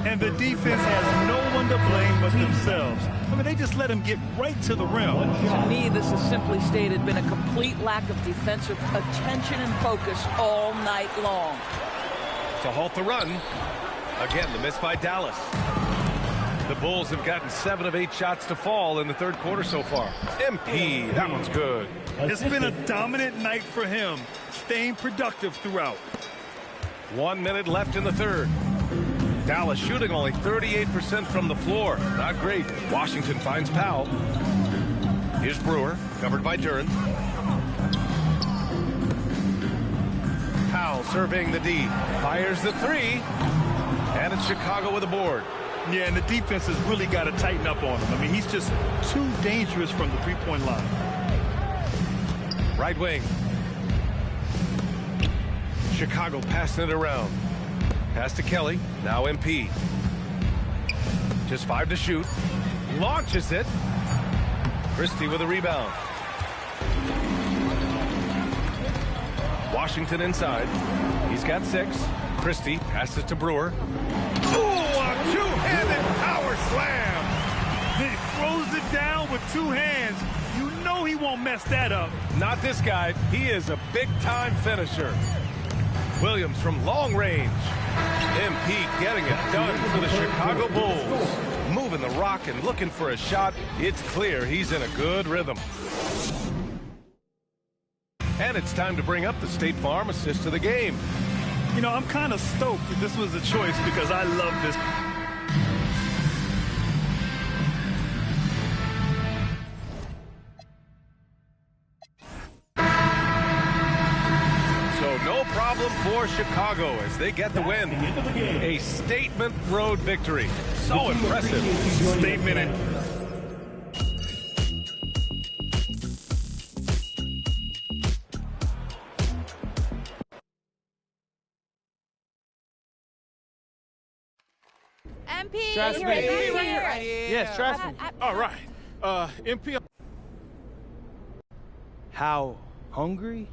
And the defense has no one to blame but themselves. I mean, they just let him get right to the rim. To me, this has simply stated been a complete lack of defensive attention and focus all night long. To halt the run. Again, the miss by Dallas. The Bulls have gotten 7 of 8 shots to fall in the third quarter so far. MP, that one's good. It's been a dominant night for him, staying productive throughout. 1 minute left in the third. Dallas shooting only 38% from the floor. Not great. Washington finds Powell. Here's Brewer, covered by Duren. Powell surveying the D. Fires the three. And it's Chicago with a board. Yeah, and the defense has really got to tighten up on him. I mean, he's just too dangerous from the three-point line. Right wing. Chicago passing it around. Pass to Kelly. Now MP. Just 5 to shoot. Launches it. Christie with a rebound. Washington inside. He's got 6. Christie passes to Brewer. Ooh, a two-handed power slam. He throws it down with 2 hands. You know he won't mess that up. Not this guy. He is a big-time finisher. Williams from long range. MP getting it done for the Chicago Bulls. Moving the rock and looking for a shot. It's clear he's in a good rhythm. And it's time to bring up the State Farm assist of the game. You know, I'm kind of stoked that this was a choice because I love this. So no problem for Chicago as they get the win. A statement road victory. So impressive. Statement. MP, Trust you're me. right here. Yes, trust me. All right. MP. How hungry?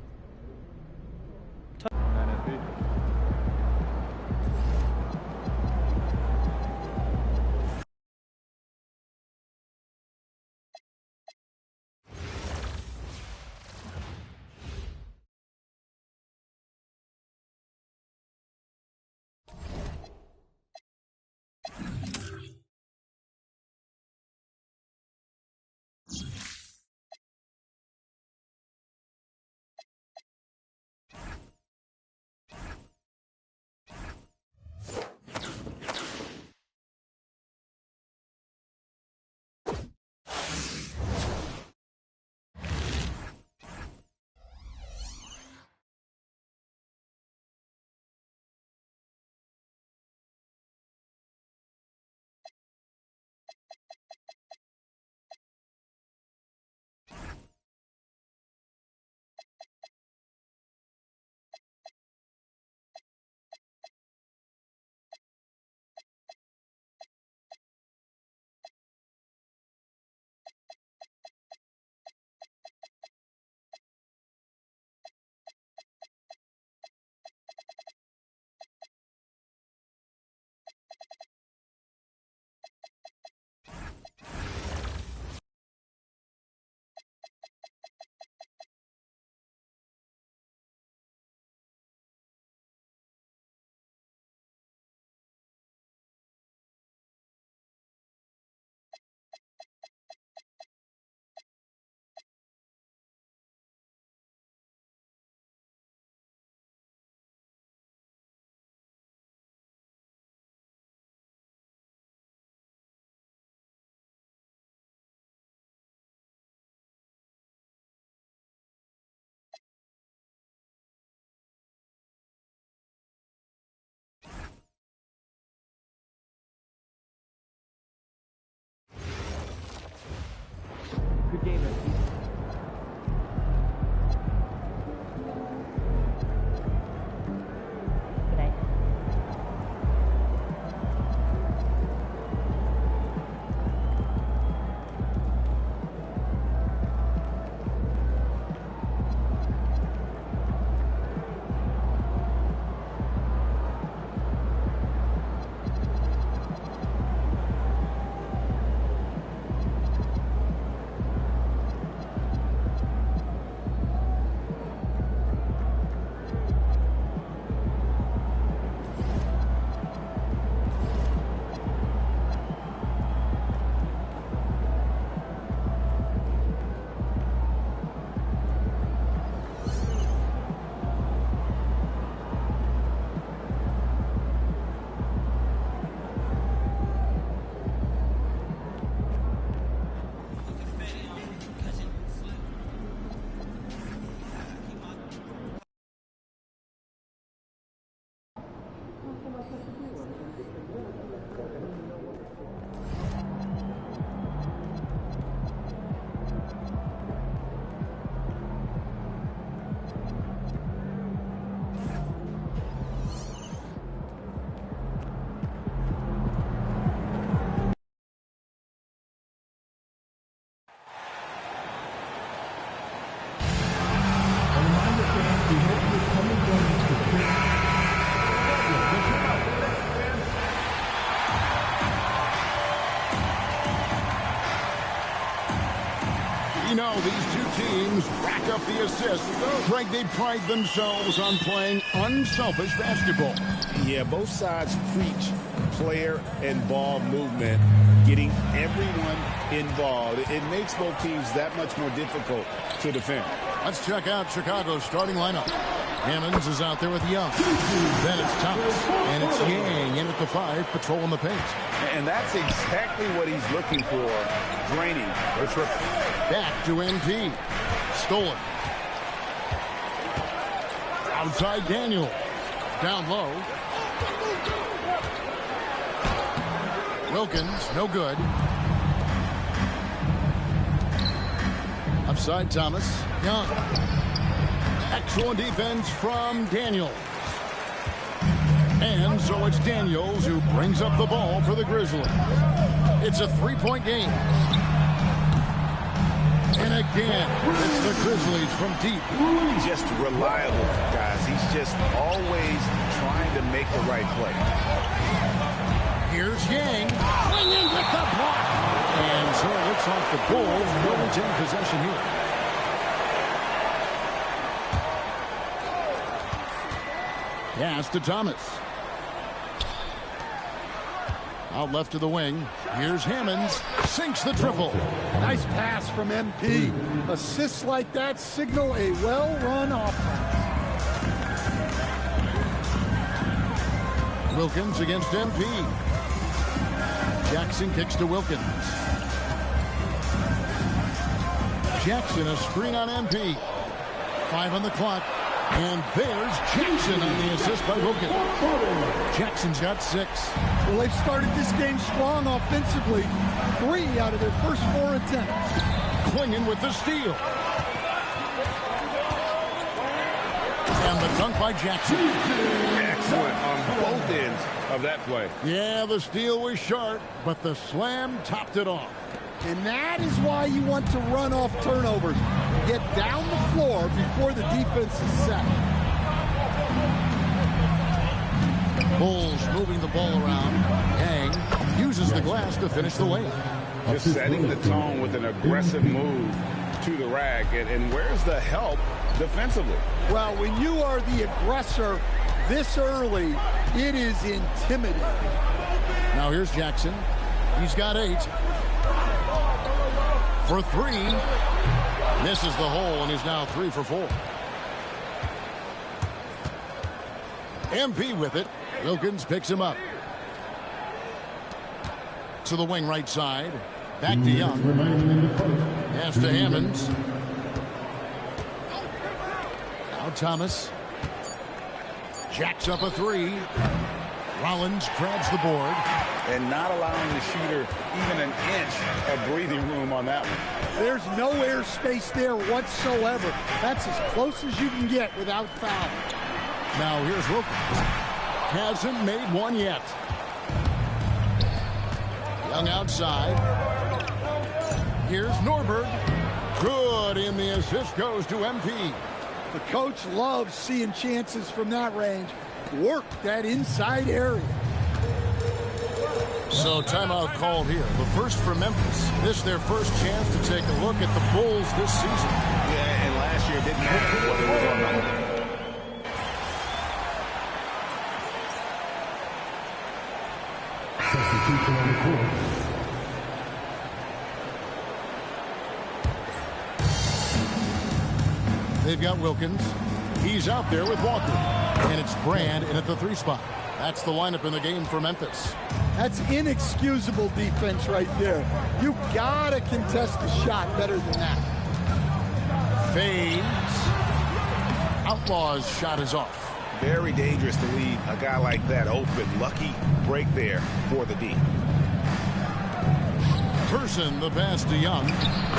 You know, these two teams rack up the assists. Greg, they pride themselves on playing unselfish basketball. Yeah, both sides preach player and ball movement, getting everyone involved. It makes both teams that much more difficult to defend. Let's check out Chicago's starting lineup. Hammonds is out there with Young. Then it's Thomas. And it's Yang in at the 5, patrolling the paint. And that's exactly what he's looking for, draining or triple. Back to NP. Stolen. Outside Daniel. Down low. Wilkins, no good. Upside Thomas. Young. Excellent defense from Daniels. And so it's Daniels who brings up the ball for the Grizzlies. It's a 3-point game. And again, it's the Grizzlies from deep. Just reliable, guys. He's just always trying to make the right play. Here's Yang. Swinging with the block. And so it looks like the Bulls will retain possession here. Pass to Thomas. Out left to the wing. Here's Hammonds. Sinks the triple. Nice pass from MP. Assists like that signal a well-run offense. Wilkins against MP. Jackson kicks to Wilkins. Jackson a screen on MP. 5 on the clock. And there's Jackson on the assist by Wilkins. Jackson's got 6. Well, they've started this game strong offensively. 3 out of their first 4 attempts. Klingen with the steal. And the dunk by Jackson. Excellent on both ends of that play. Yeah, the steal was sharp, but the slam topped it off. And that is why you want to run off turnovers. Get down the floor before the defense is set. Bulls moving the ball around. Yang uses the glass to finish the lane. Just setting the tone with an aggressive move to the rack. And where's the help defensively? Well, when you are the aggressor this early, it is intimidating. Now here's Jackson. He's got 8. For 3. Misses the hole and is now 3 for 4. MP with it. Wilkins picks him up. To the wing right side. Back to Young. Pass to Hammonds. Now Thomas. Jacks up a 3. Rollins grabs the board. And not allowing the shooter even an inch of breathing room on that one. There's no air space there whatsoever. That's as close as you can get without foul. Now here's Wilkins. Hasn't made one yet. Young outside. Here's Norberg. Good, and the assist goes to MP. The coach loves seeing chances from that range. Work that inside area. So timeout called here. The first for Memphis. This their first chance to take a look at the Bulls this season. Yeah, and last year it didn't matter what it was on the Substitution on the court. They've got Wilkins. He's out there with Walker. And it's Brand in at the 3 spot. That's the lineup in the game for Memphis. That's inexcusable defense right there. You gotta contest the shot better than that. Fades. Outlaw's shot is off. Very dangerous to leave a guy like that open. Lucky break there for the D. Person the pass to Young.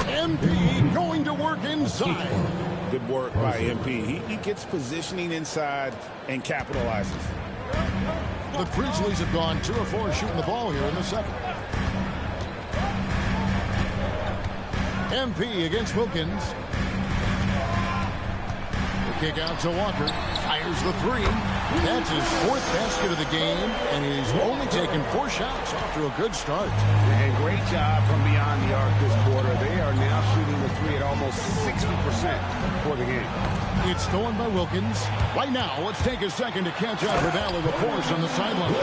MP going to work inside. Good work by MP. He gets positioning inside and capitalizes. The Grizzlies have gone 2 of 4 shooting the ball here in the second. MP against Wilkins. The Kick out to Walker. Fires the three. That's his fourth basket of the game, and he's only taken 4 shots off to a good start. And great job from beyond the arc this quarter. They are now shooting the three at almost 60% for the game. It's stolen by Wilkins. Right now, let's take a second to catch up with Allie LaForce on the sideline.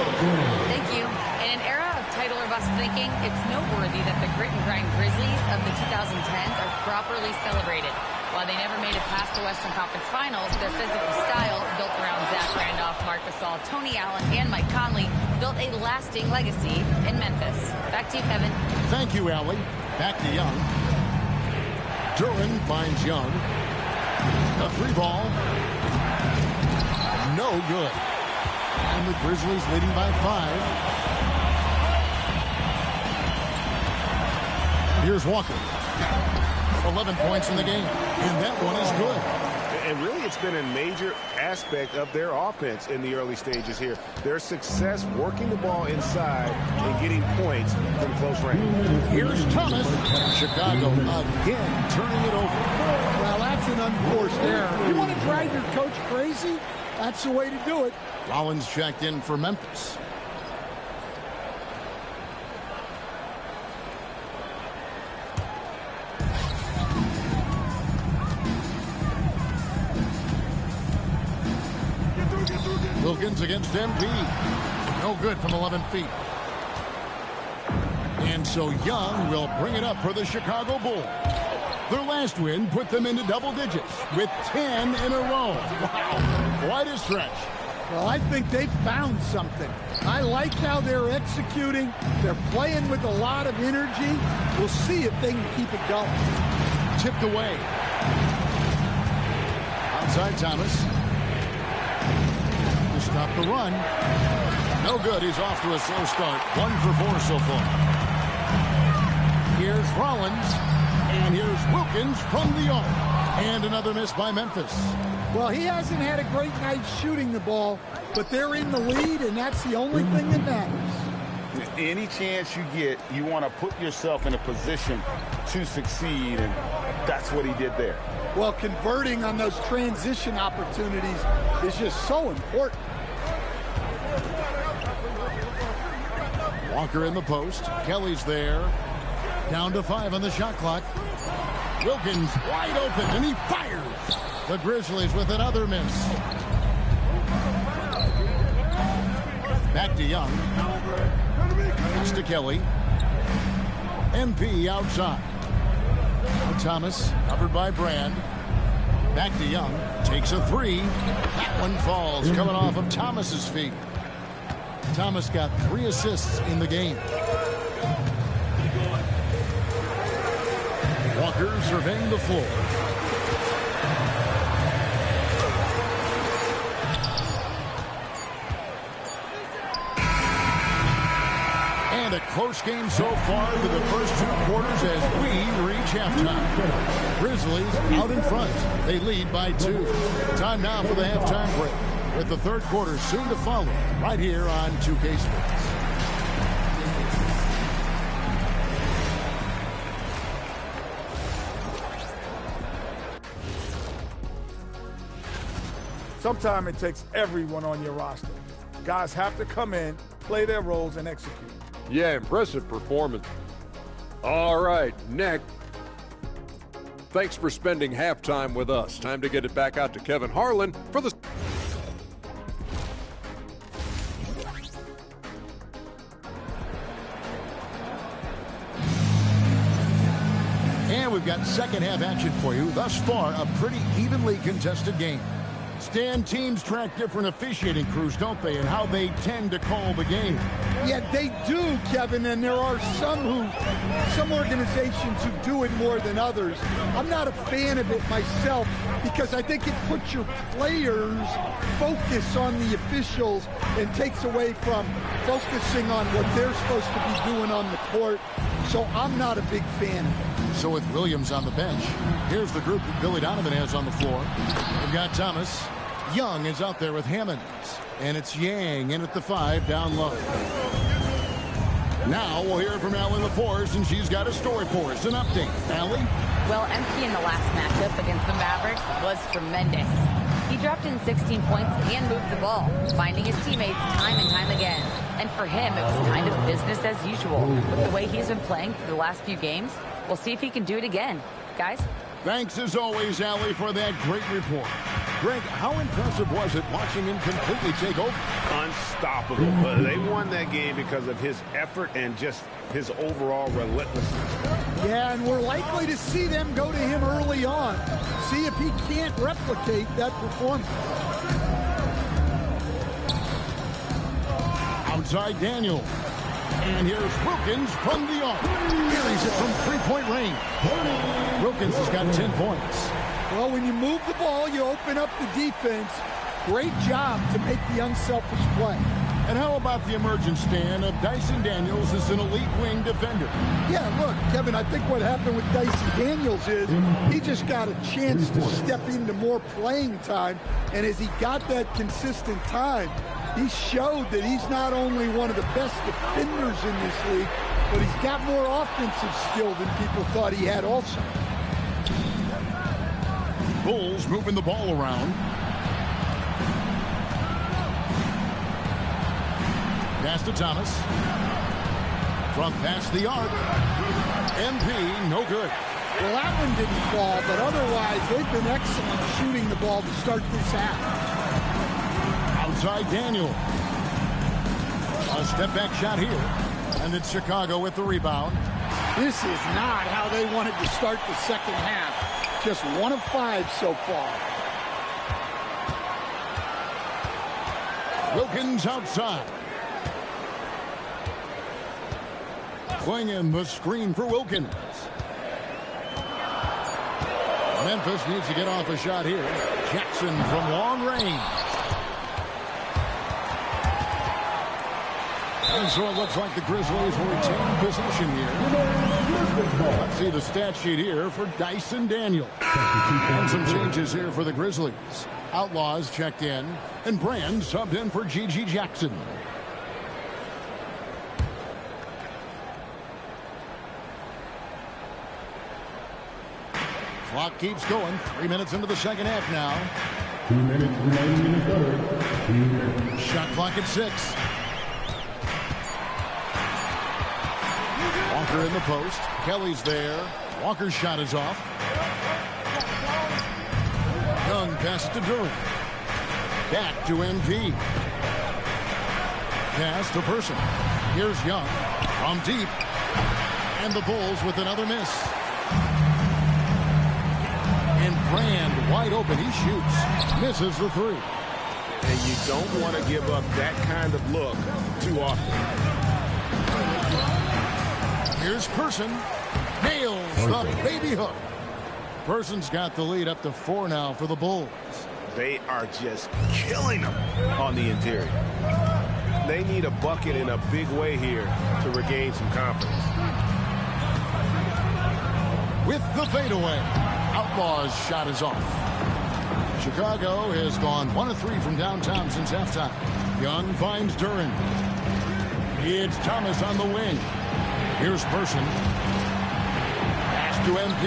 Thank you. In an era of title or bust thinking, it's noteworthy that the grit and grind Grizzlies of the 2010s are properly celebrated. While they never made it past the Western Conference Finals, their physical style, built around Zach Randolph, Marc Gasol, Tony Allen, and Mike Conley, built a lasting legacy in Memphis. Back to you, Kevin. Thank you, Allie. Back to Young. Duran finds Young. The 3-ball. No good. And the Grizzlies leading by 5. Here's Walker. 11 points in the game, and that one is good. And really, it's been a major aspect of their offense in the early stages here. Their success working the ball inside and getting points from close range. Here's Thomas. Chicago again turning it over. Well, that's an unforced error. You want to drive your coach crazy? That's the way to do it. Rollins checked in for Memphis. Wilkins against MP. No good from 11 feet. And so Young will bring it up for the Chicago Bulls. Their last win put them into double digits with 10 in a row. Wow, quite a stretch. Well, I think they've found something. I like how they're executing. They're playing with a lot of energy. We'll see if they can keep it going. Tipped away. Outside Thomas. Stop the run. No good. He's off to a slow start. 1 for 4 so far. Here's Rollins. And here's Wilkins from the arc. And another miss by Memphis. Well, he hasn't had a great night shooting the ball, but they're in the lead, and that's the only thing that matters. Any chance you get, you want to put yourself in a position to succeed, and that's what he did there. Well, converting on those transition opportunities is just so important. Walker in the post. Kelly's there. Down to 5 on the shot clock. Wilkins wide open, and he fires. The Grizzlies with another miss. Back to Young. It's to Kelly. MP outside. Now Thomas, covered by Brand. Back to Young. Takes a 3. That one falls, coming off of Thomas's feet. Thomas got 3 assists in the game. Walker surveying the floor. And a close game so far to the first 2 quarters as we reach halftime. Grizzlies out in front. They lead by 2. Time now for the halftime break, with the third quarter soon to follow right here on 2K Sports. Sometimes it takes everyone on your roster. Guys have to come in, play their roles, and execute. Yeah, impressive performance. All right, Nick. Thanks for spending halftime with us. Time to get it back out to Kevin Harlan for the... And we've got second half action for you. Thus far, a pretty evenly contested game. Stan, teams track different officiating crews, don't they, and how they tend to call the game. Yeah, they do, Kevin, and there are some organizations who do it more than others. I'm not a fan of it myself because I think it puts your players focus on the officials and takes away from focusing on what they're supposed to be doing on the court. So I'm not a big fan of it. So with Williams on the bench, here's the group that Billy Donovan has on the floor. We've got Thomas. Young is out there with Hammonds. And it's Yang in at the 5 down low. Now we'll hear from Allie LaForce, and she's got a story for us. An update. Allie? Well, MP in the last matchup against the Mavericks was tremendous. He dropped in 16 points and moved the ball, finding his teammates time and time again. And for him, it was kind of business as usual. With the way he's been playing for the last few games, we'll see if he can do it again. Guys? Thanks as always, Allie, for that great report. Greg, how impressive was it watching him completely take over? Unstoppable. But they won that game because of his effort and just his overall relentlessness. Yeah, and we're likely to see them go to him early on. See if he can't replicate that performance. Outside Daniel. And here's Wilkins from the arc. Carries it from three-point range. Wilkins has got 10 points. Well, when you move the ball, you open up the defense. Great job to make the unselfish play. And how about the emergence, Stan, of Dyson Daniels as an elite wing defender? Yeah, look, Kevin, I think what happened with Dyson Daniels is he just got a chance to step into more playing time. And as he got that consistent time, he showed that he's not only one of the best defenders in this league, but he's got more offensive skill than people thought he had also. Bulls moving the ball around. Pass to Thomas. From past the arc. MP, no good. Well, that one didn't fall, but otherwise they've been excellent shooting the ball to start this half. Outside Daniel. A step-back shot here. And it's Chicago with the rebound. This is not how they wanted to start the second half. Just 1 of 5 so far. Wilkins outside. Flinging the screen for Wilkins. Memphis needs to get off a shot here. Jackson from long range. And so it looks like the Grizzlies will retain possession here. Let's see the stat sheet here for Dyson Daniels. And some changes here for the Grizzlies. Outlaws checked in, and Brand subbed in for G.G. Jackson. Clock keeps going. 3 minutes into the second half now. 2 minutes remaining in the third. 2 minutes. Shot clock at 6. Walker in the post. Kelly's there. Walker's shot is off. Young pass to Durant. Back to MP. Pass to Person. Here's Young from deep. And the Bulls with another miss. And Brand wide open. He shoots. Misses the 3. And you don't want to give up that kind of look too often. Here's Person. Nails the baby hook. Person's got the lead up to 4 now for the Bulls. They are just killing them on the interior. They need a bucket in a big way here to regain some confidence. With the fadeaway. Outlaws shot is off. Chicago has gone 1 of 3 from downtown since halftime. Young finds Duran. It's Thomas on the wing. Here's Person. Pass to MP.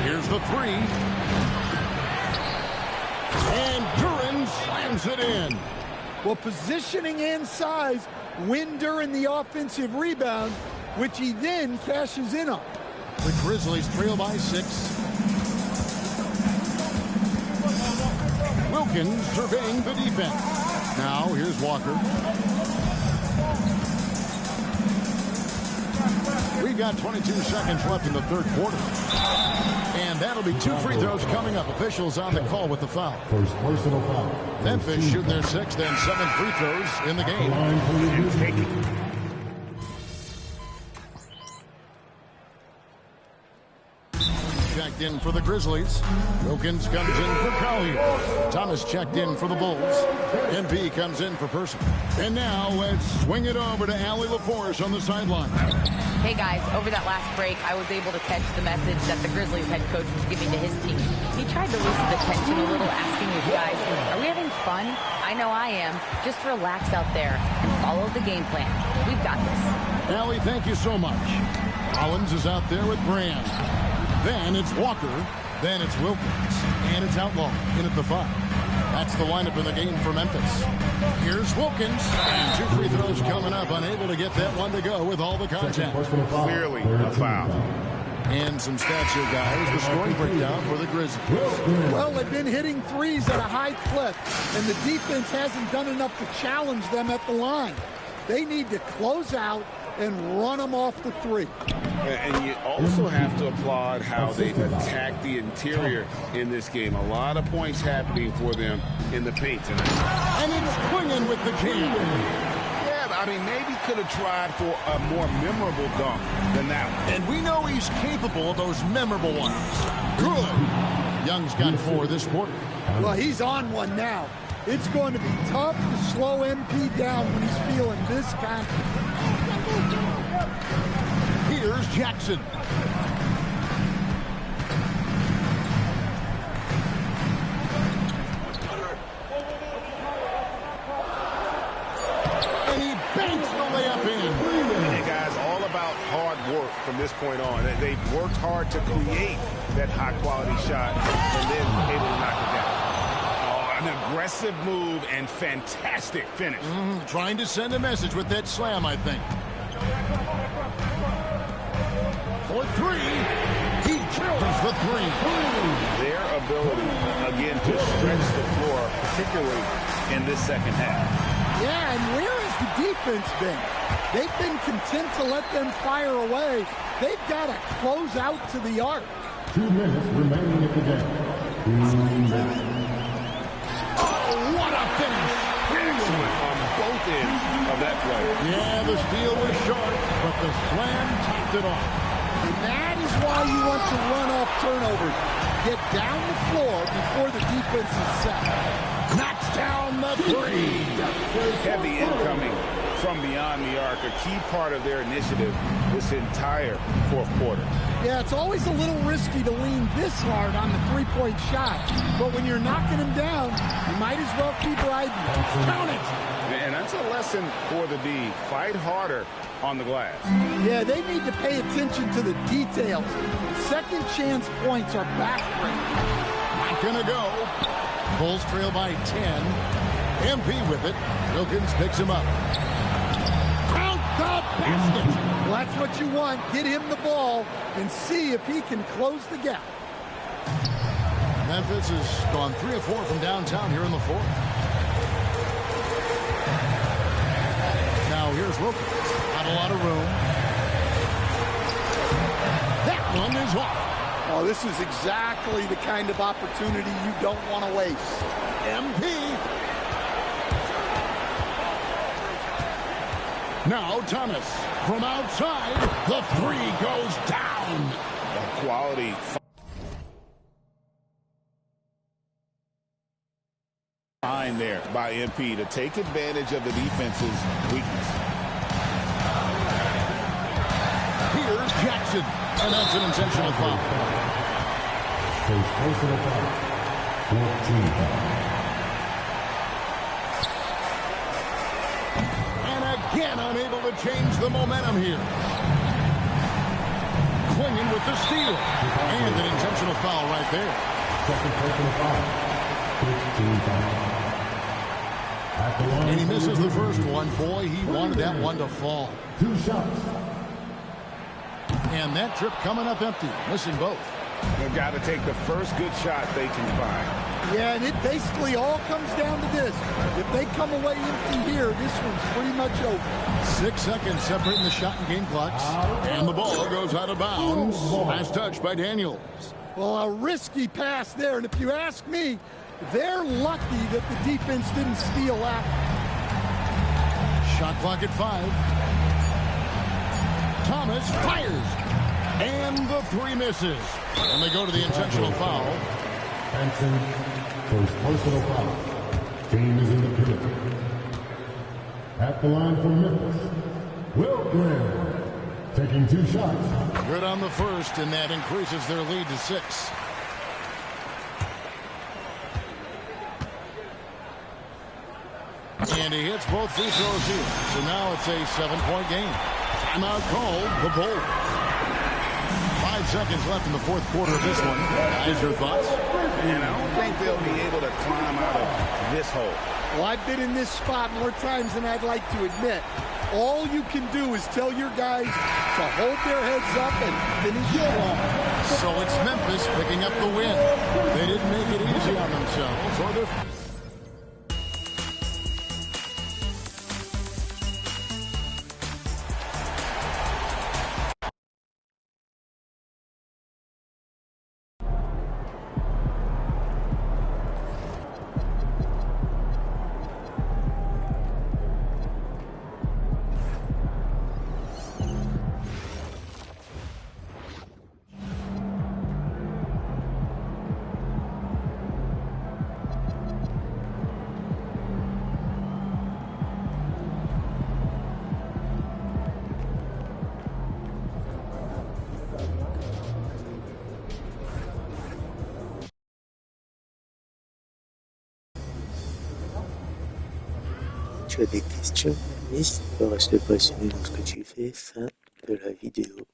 Here's the 3. And Duran slams it in. Well, positioning and size win Duran the offensive rebound, which he then cashes in on. The Grizzlies trail by 6. Wilkins surveying the defense. Now here's Walker. We've got 22 seconds left in the third quarter. And that'll be 2 free throws coming up. Officials on the call with the foul. First personal foul. Memphis shooting their 6th and 7th free throws in the game. Checked in for the Grizzlies. Wilkins comes in for Collier. Thomas checked in for the Bulls. MP comes in for Person. And now let's swing it over to Allie LaForce on the sideline. Hey guys, over that last break, I was able to catch the message that the Grizzlies head coach was giving to his team. He tried to loosen the tension a little, asking his guys, are we having fun? I know I am. Just relax out there and follow the game plan. We've got this. Allie, thank you so much. Collins is out there with Brand. Then it's Walker. Then it's Wilkins, and it's Outlaw in at the 5. That's the lineup in the game for Memphis. Here's Wilkins, and 2 free throws coming up, unable to get that one to go with all the contact. Clearly a foul. And some stats here, guys. The scoring breakdown for the Grizzlies. Well, they've been hitting threes at a high clip, and the defense hasn't done enough to challenge them at the line. They need to close out and run them off the 3. And you also have to applaud how they attack the interior in this game. A lot of points happening for them in the paint tonight. And it's Quingen with the jam. Yeah, I mean, maybe could have tried for a more memorable dunk than that one. And we know he's capable of those memorable ones. Good. Young's got 4 this quarter. Well, he's on one now. It's going to be tough to slow MP down when he's feeling this confident. Here's Jackson. And he banks the layup in. And guys, all about hard work from this point on. They've worked hard to create that high-quality shot and then able to knock it down. An aggressive move and fantastic finish. Trying to send a message with that slam, I think. For 3, he drills the 3. Their ability, again, to stretch the floor, particularly in this second half. Yeah, and where has the defense been? They've been content to let them fire away. They've got to close out to the arc. 2 minutes remaining in the game. 2 minutes. What a finish! Excellent on both ends of that play. Yeah, the steal was short, but the slam topped it off. And that is why you want to run off turnovers. Get down the floor before the defense is set. Knocks down the 3. Heavy incoming from beyond the arc, a key part of their initiative this entire fourth quarter. Yeah, it's always a little risky to lean this hard on the three-point shot. But when you're knocking him down, you might as well keep riding. Count it! And that's a lesson for the D. Fight harder on the glass. Yeah, they need to pay attention to the details. Second chance points are backbreaking. Not gonna go. Bulls trail by 10. MP with it. Wilkins picks him up. Count the basket. Well, that's what you want. Get him the ball and see if he can close the gap. Memphis has gone 3 of 4 from downtown here in the 4th. Now here's Wilkins. Not a lot of room. That one is off. Oh, this is exactly the kind of opportunity you don't want to waste. MP. Now Thomas from outside. The 3 goes down. Quality. Fine there by MP to take advantage of the defense's weakness. Here's Jackson. And that's an intentional foul. First personal foul. 14 foul. Again, unable to change the momentum here. Quingen with the steal. And an intentional foul right there. Second personal foul. 15 foul. And he misses the first one. Boy, he wanted that one to fall. 2 shots. And that trip coming up empty. Missing both. They've got to take the first good shot they can find. Yeah, and it basically all comes down to this. If they come away empty here, this one's pretty much over. 6 seconds separating the shot and game clocks. And the ball goes out of bounds. Last touch by Daniels. Well, a risky pass there. And if you ask me, they're lucky that the defense didn't steal that. Shot clock at 5. Thomas fires. And the 3 misses. And they go to the intentional foul. Hanson, first personal foul. Team is in the pit. At the line for Memphis, Wilkins taking 2 shots. Good on the first, and that increases their lead to 6. And he hits both free throws here. So now it's a 7-point game. Timeout called the Bulls. 5 seconds left in the fourth quarter of this one. Guys, your thoughts? And I don't think they'll be able to climb out of this hole. Well, I've been in this spot more times than I'd like to admit. All you can do is tell your guys to hold their heads up and finish strong. So it's Memphis picking up the win. They didn't make it easy on themselves or their... Tu as des questions? N'hésite pas à rester passionné dans ce que tu fais. Fin de la vidéo.